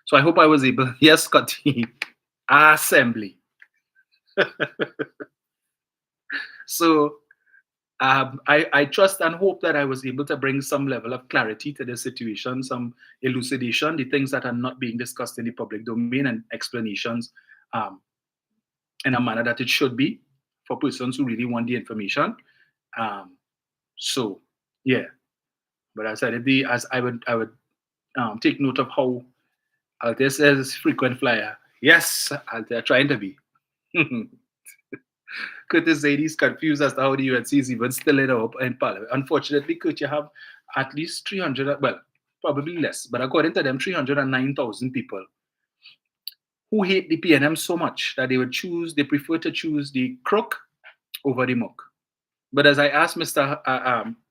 So I hope I was able. Yes, Scotty. Assembly. So I trust and hope that I was able to bring some level of clarity to the situation, some elucidation, the things that are not being discussed in the public domain, and explanations in a manner that it should be for persons who really want the information. So yeah, but as I would take note of how Altair says frequent flyer. Yes, Altair trying to be. Curtis said he's confused as to how the UNC is even still in Parliament. Unfortunately, Kurt, you have at least 300, well, probably less, but according to them, 309,000 people who hate the PNM so much that they prefer to choose the crook over the muck. But as I asked Mr.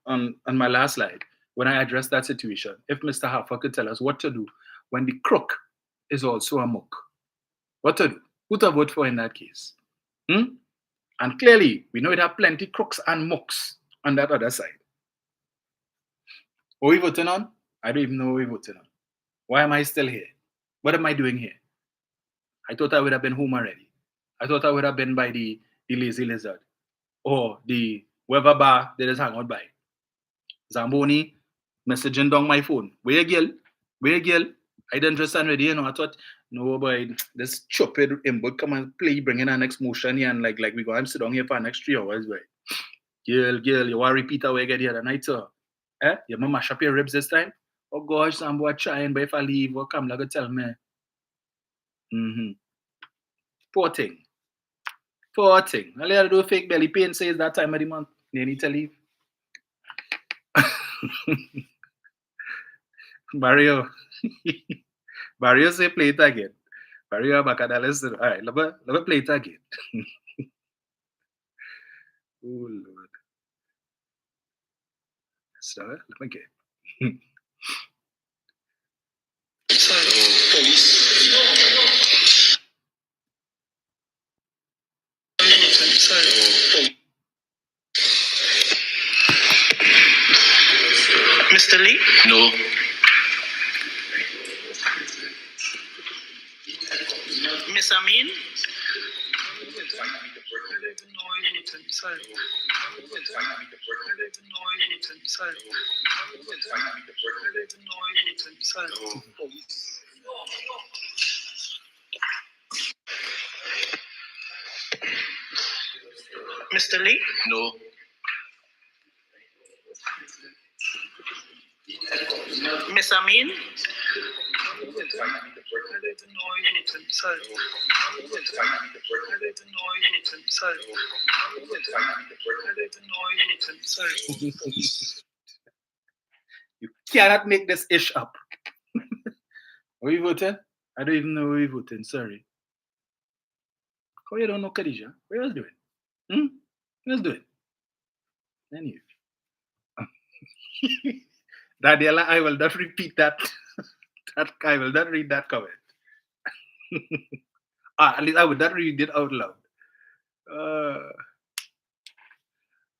On my last slide, when I addressed that situation, if Mr. Haffer could tell us what to do when the crook is also a muck, what to do? Who to vote for in that case? And clearly, we know it have plenty crooks and mucks on that other side. What are we voting on? I don't even know what we're voting on. Why am I still here? What am I doing here? I thought I would have been home already. I thought I would have been by the Lazy Lizard or the whoever bar that is hang out by. Zamboni messaging down my phone. Where girl? I didn't understand already, I thought, no boy, this stupid input come and play, bring in our next motion here, and like we go and sit down here for the next 3 hours, boy. Girl, you want to repeat how I get here the night, sir? You want to mash up your ribs this time? Oh gosh, some boy trying, but if I leave, what come like tell me? Poor thing. All you do fake belly pain says that time of the month. You need to leave. Mario say play it again. Mario back at the listen. All right, let me play it again. Oh Lord. So let me get. Mr. Lee? Miss Amin? Mr. Lee? No. Miss Amin? You cannot make this ish up. Are we voting? I don't even know where we voting. Sorry. How you don't know Khadija? What else doing? What else doing? Anyway. Daniela, I will not repeat that. I will not read that comment. At least I would not read it out loud.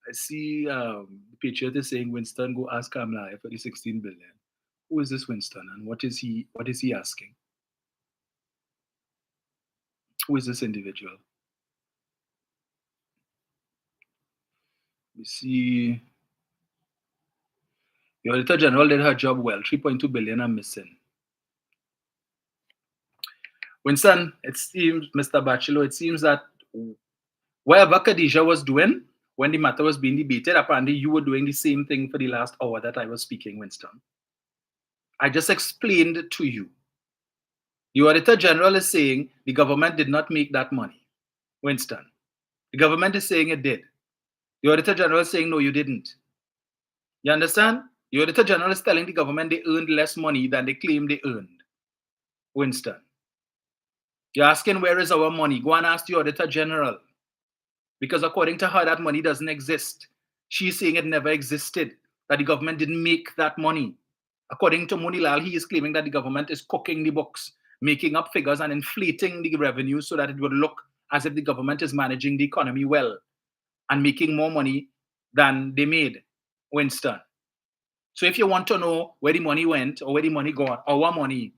I see the Patriot is saying, Winston, go ask Kamala for the 16 billion. Who is this Winston and what is he asking? Who is this individual? We see the Auditor General did her job well. 3.2 billion are missing. Winston, it seems, Mr. Bachelor, it seems that whatever Khadija was doing when the matter was being debated, apparently you were doing the same thing for the last hour that I was speaking, Winston. I just explained to you. The Auditor General is saying the government did not make that money, Winston. The government is saying it did. The Auditor General is saying, no, you didn't. You understand? The Auditor General is telling the government they earned less money than they claim they earned, Winston. You're asking, where is our money? Go and ask the Auditor General. Because according to her, that money doesn't exist. She's saying it never existed, that the government didn't make that money. According to Monilal, he is claiming that the government is cooking the books, making up figures and inflating the revenue so that it would look as if the government is managing the economy well and making more money than they made, Winston. So if you want to know where the money went or where the money gone, our money,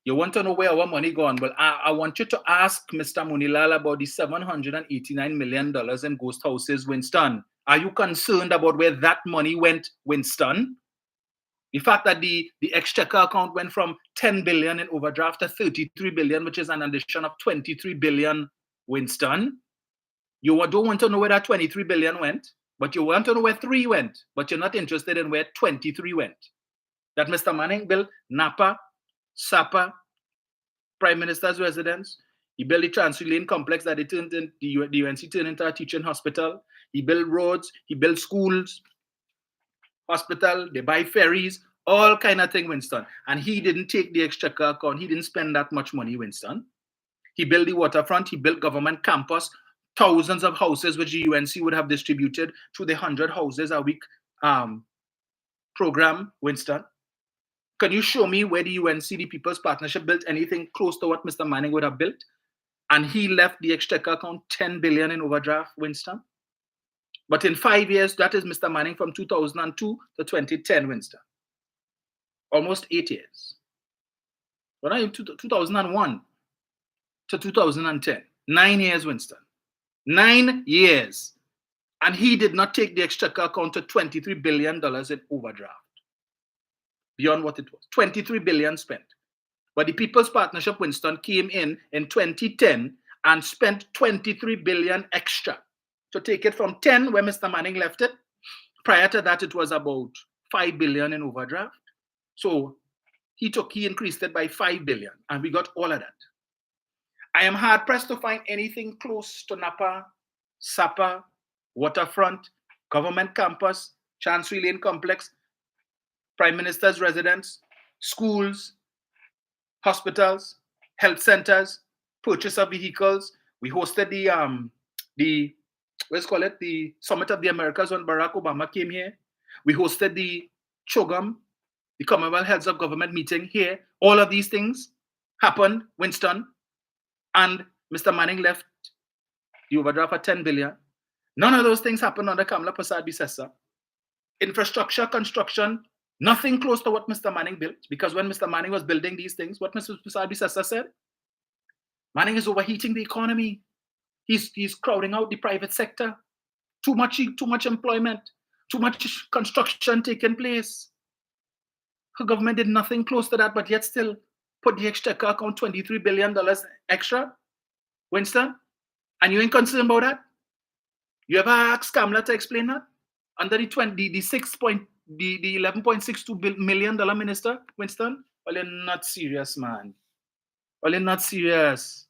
you want to know where our money gone, well, I want you to ask Mr. Monilal about the $789 million in ghost houses, Winston. Are you concerned about where that money went, Winston? The fact that the exchequer account went from 10 billion in overdraft to 33 billion, which is an addition of 23 billion, Winston. You don't want to know where that 23 billion went, but you want to know where 3 went, but you're not interested in where 23 went. That Mr. Manning built Napa, Sapa, Prime Minister's residence. He built the Trans-Lane complex that they turned in, the UNC turned into a teaching hospital. He built roads, he built schools, hospital, they buy ferries, all kind of thing, Winston. And he didn't take the exchequer account. He didn't spend that much money, Winston. He built the waterfront. He built government campus, thousands of houses which the UNC would have distributed through the 100 houses a week program, Winston. Can you show me where the UNC, the People's Partnership, built anything close to what Mr. Manning would have built? And he left the exchequer account 10 billion in overdraft, Winston. But in 5 years, that is Mr. Manning from 2002 to 2010, Winston. Almost 8 years. Well, 2001 to 2010. 9 years, Winston. 9 years. And he did not take the exchequer account to $23 billion in overdraft. Beyond what it was. 23 billion spent. But the People's Partnership, Winston, came in 2010 and spent 23 billion extra to take it from 10 where Mr. Manning left it. Prior to that, it was about 5 billion in overdraft. So he increased it by 5 billion and we got all of that. I am hard pressed to find anything close to Napa, Sapa, waterfront, government campus, Chancery Lane complex, Prime Minister's residence, schools, hospitals, health centers, purchase of vehicles. We hosted the Summit of the Americas when Barack Obama came here. We hosted the CHOGM, the Commonwealth Heads of Government meeting here. All of these things happened, Winston, and Mr. Manning left the overdraft for 10 billion. None of those things happened under Kamala Persad-Bissessar. Infrastructure, construction, nothing close to what Mr. Manning built, because when Mr. Manning was building these things, what Mr. Persad-Bissessar said, Manning is overheating the economy. He's crowding out the private sector. Too much employment, too much construction taking place. Her government did nothing close to that, but yet still put the exchequer account $23 billion extra, Winston? And you ain't concerned about that? You ever asked Kamala to explain that? Under the $11.62 million minister, Winston? Well, you're not serious, man. Well, you're not serious.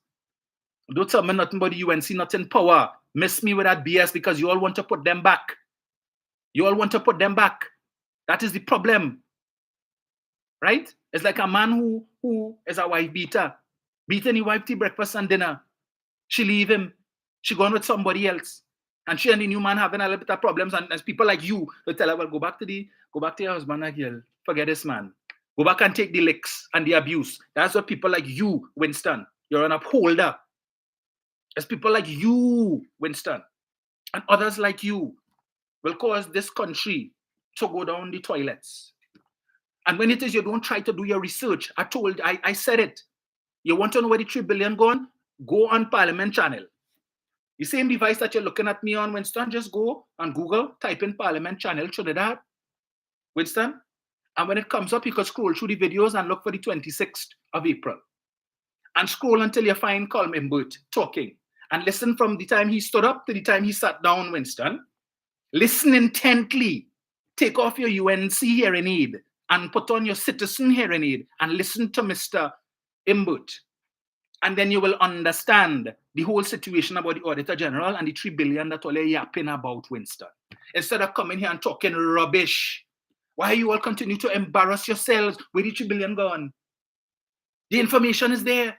Don't tell me nothing about the UNC, nothing power. Miss me with that BS because you all want to put them back. You all want to put them back. That is the problem. Right? It's like a man who is a wife beater. Beating his wife to breakfast and dinner. She leave him. She gone with somebody else. And she and the new man having a little bit of problems. And as people like you will tell her, well, go back to your husband again. Forget this man. Go back and take the licks and the abuse. That's what people like you, Winston. You're an upholder. It's people like you, Winston, and others like you will cause this country to go down the toilets. And when it is you don't try to do your research, I said it. You want to know where the $3 billion gone? Go on Parliament channel. The same device that you're looking at me on, Winston, just go on Google, type in Parliament channel, Trinidad, Winston. And when it comes up, you can scroll through the videos and look for the 26th of April. And scroll until you find Colm Imbert talking. And listen from the time he stood up to the time he sat down, Winston. Listen intently. Take off your UNC hearing aid and put on your citizen hearing aid and listen to Mr. Imbert. And then you will understand the whole situation about the Auditor General and the $3 billion that all you're yapping about, Winston. Instead of coming here and talking rubbish, why you all continue to embarrass yourselves with the $3 billion gone? The information is there.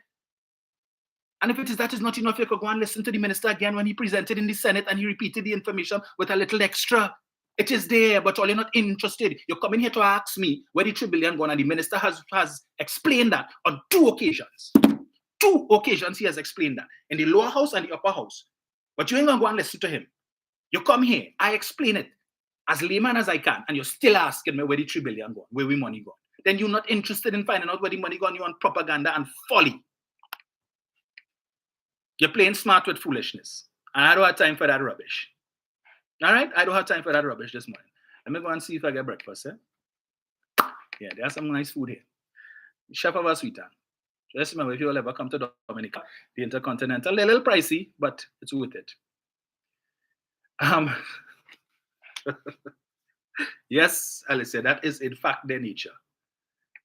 And if that is not enough, you could go and listen to the minister again when he presented in the Senate and he repeated the information with a little extra. It is there, but all you're not interested. You're coming here to ask me where the $3 billion gone, and the minister has explained that on 2 occasions. 2 occasions he has explained that, in the lower house and the upper house. But you ain't gonna go and listen to him. You come here, I explain it as layman as I can, and you're still asking me where the $3 billion gone, where we money gone. Then you're not interested in finding out where the money gone. You're on propaganda and folly. You're playing smart with foolishness. And I don't have time for that rubbish. All right? I don't have time for that rubbish this morning. Let me go and see if I get breakfast. Yeah, there's some nice food here. Chef of a sweeter. Just remember, if you will ever come to Dominica, the Intercontinental, they're a little pricey, but it's worth it. Yes, Alicia, that is in fact their nature.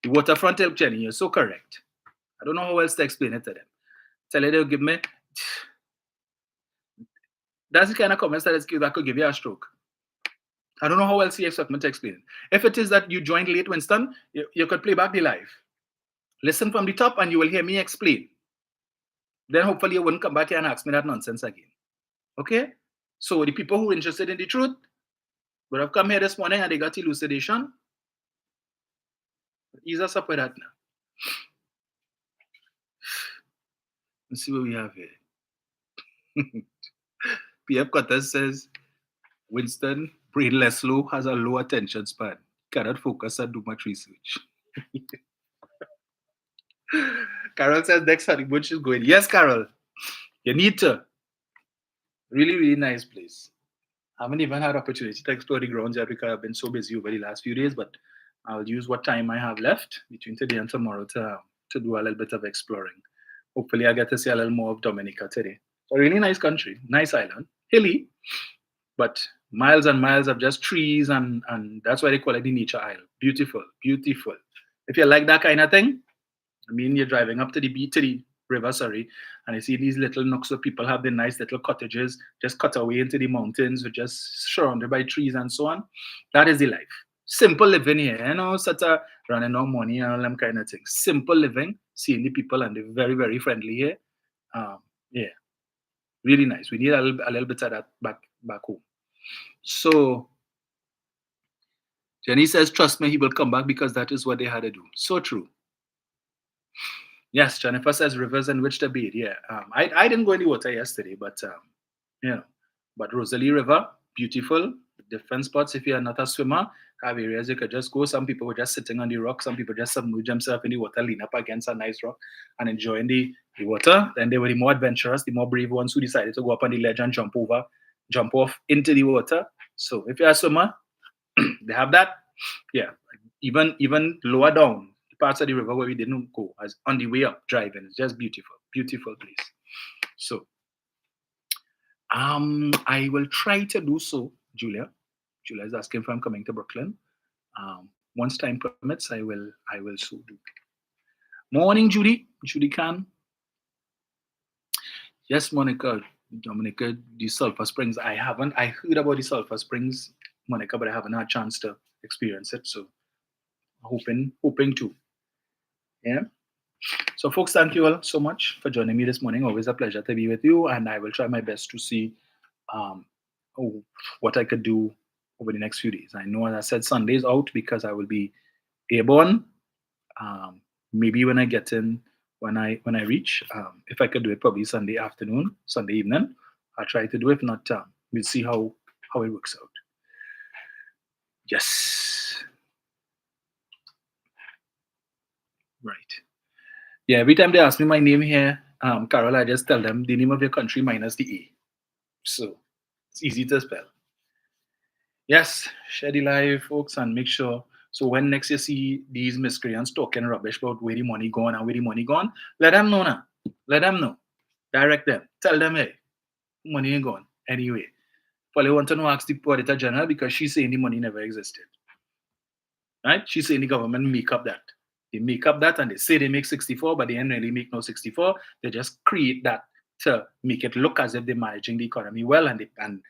The waterfront help, Jenny, you're so correct. I don't know how else to explain it to them. Tell you they'll give me. That's the kind of comments that could give you a stroke. I don't know how else you expect me to explain it. If it is that you joined late, Winston, you could play back the live. Listen from the top and you will hear me explain. Then hopefully you wouldn't come back here and ask me that nonsense again. Okay? So the people who are interested in the truth would have come here this morning and they got elucidation. Ease us up with that now. Let's see what we have here. PF Cortez says, Winston, brain less slow, has a low attention span. Cannot focus and do much research. Carol says, next honeymoon she's going. Yes, Carol. You need to. Really, really nice place. I haven't even had opportunity to explore the grounds yet because I've been so busy over the last few days, but I'll use what time I have left between today and tomorrow to do a little bit of exploring. Hopefully I get to see a little more of Dominica today. A really nice country, nice island, hilly, but miles and miles of just trees, and that's why they call it the nature isle. Beautiful, beautiful. If you like that kind of thing, I mean, you're driving up to the river, and you see these little nooks where people have the nice little cottages just cut away into the mountains, which just surrounded by trees and so on. That is the life. Simple living here, you know, such a running out money and all them kind of things. Simple living, seeing the people, and they're very, very friendly here. Yeah, really nice. We need a little bit of that back home. So Jenny says, trust me, he will come back because that is what they had to do. So true. Yes, Jennifer says rivers in which to bathe. Yeah, I didn't go in the water yesterday, but you know, but Rosalie River, beautiful. Different spots if you are not a swimmer, have areas you could just go. Some people were just sitting on the rock. Some people just submerge themselves in the water, lean up against a nice rock and enjoying the water. Then they were the more adventurous, the more brave ones who decided to go up on the ledge and jump off into the water. So if you're a swimmer, they have that. Yeah. Even lower down, the parts of the river where we didn't go, as on the way up driving, it's just beautiful, beautiful place. So I will try to do so, Julia. Julia is asking if I'm coming to Brooklyn. Once time permits, I will so do. Morning, Judy. Judy Khan. Yes, Monica. Dominica, the Sulphur Springs. I heard about the Sulphur Springs, Monica, but I haven't had a chance to experience it. So hoping to. Yeah. So folks, thank you all so much for joining me this morning. Always a pleasure to be with you. And I will try my best to see what I could do over the next few days. I know, as I said, Sunday's out because I will be airborne. Maybe when I get in, when I reach, if I could do it probably Sunday afternoon, Sunday evening, I'll try to do it. If not, we'll see how it works out. Yes. Right. Yeah, every time they ask me my name here, Carol, I just tell them the name of your country minus the A. So it's easy to spell. Yes, share the live, folks, and make sure. So when next you see these miscreants talking rubbish about where the money gone and where the money gone, let them know now. Let them know. Direct them. Tell them, hey, money ain't gone. Anyway, probably want to know, ask the Auditor General because she's saying the money never existed. Right? She's saying the government make up that. They make up that and they say they make 64, but they didn't really make no 64. They just create that to make it look as if they're managing the economy well and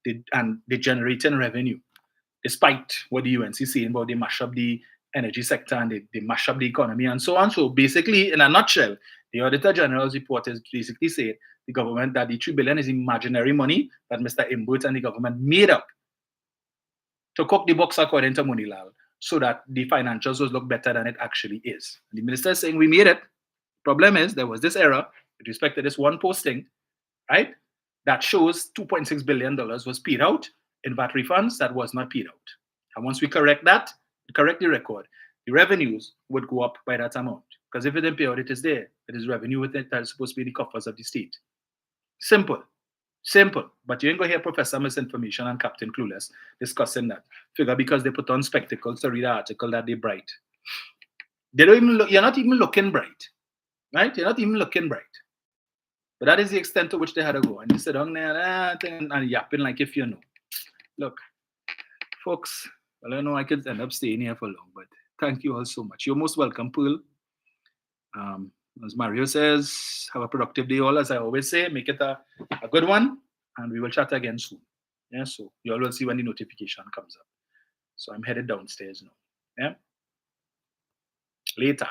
they're generating revenue. Despite what the UNC is saying about they mash up the energy sector and they mash up the economy and so on. So basically, in a nutshell, the Auditor General's report is basically saying the government that the 3 billion is imaginary money that Mr. Imbert and the government made up to cook the books according to Munilal so that the financials will look better than it actually is. And the minister is saying we made it. Problem is there was this error with respect to this one posting, right? That shows $2.6 billion was paid out in VAT refunds that was not paid out. And once we correct that, correct the record, the revenues would go up by that amount. Because if it didn't pay out, it is there. It is revenue with it that is supposed to be the coffers of the state. Simple. But you ain't going to hear Professor Misinformation and Captain Clueless discussing that. Figure because they put on spectacles to read an article that they're bright. They don't even you're not even looking bright. Right? You're not even looking bright. But that is the extent to which they had to go. And you sit down there and yapping like if you know. Look, folks, well, I know I could end up staying here for long, but thank you all so much. You're most welcome, Pearl. As Mario says, have a productive day all, as I always say. Make it a good one, and we will chat again soon. Yeah, so you all will see when the notification comes up. So I'm headed downstairs now. Yeah? Later.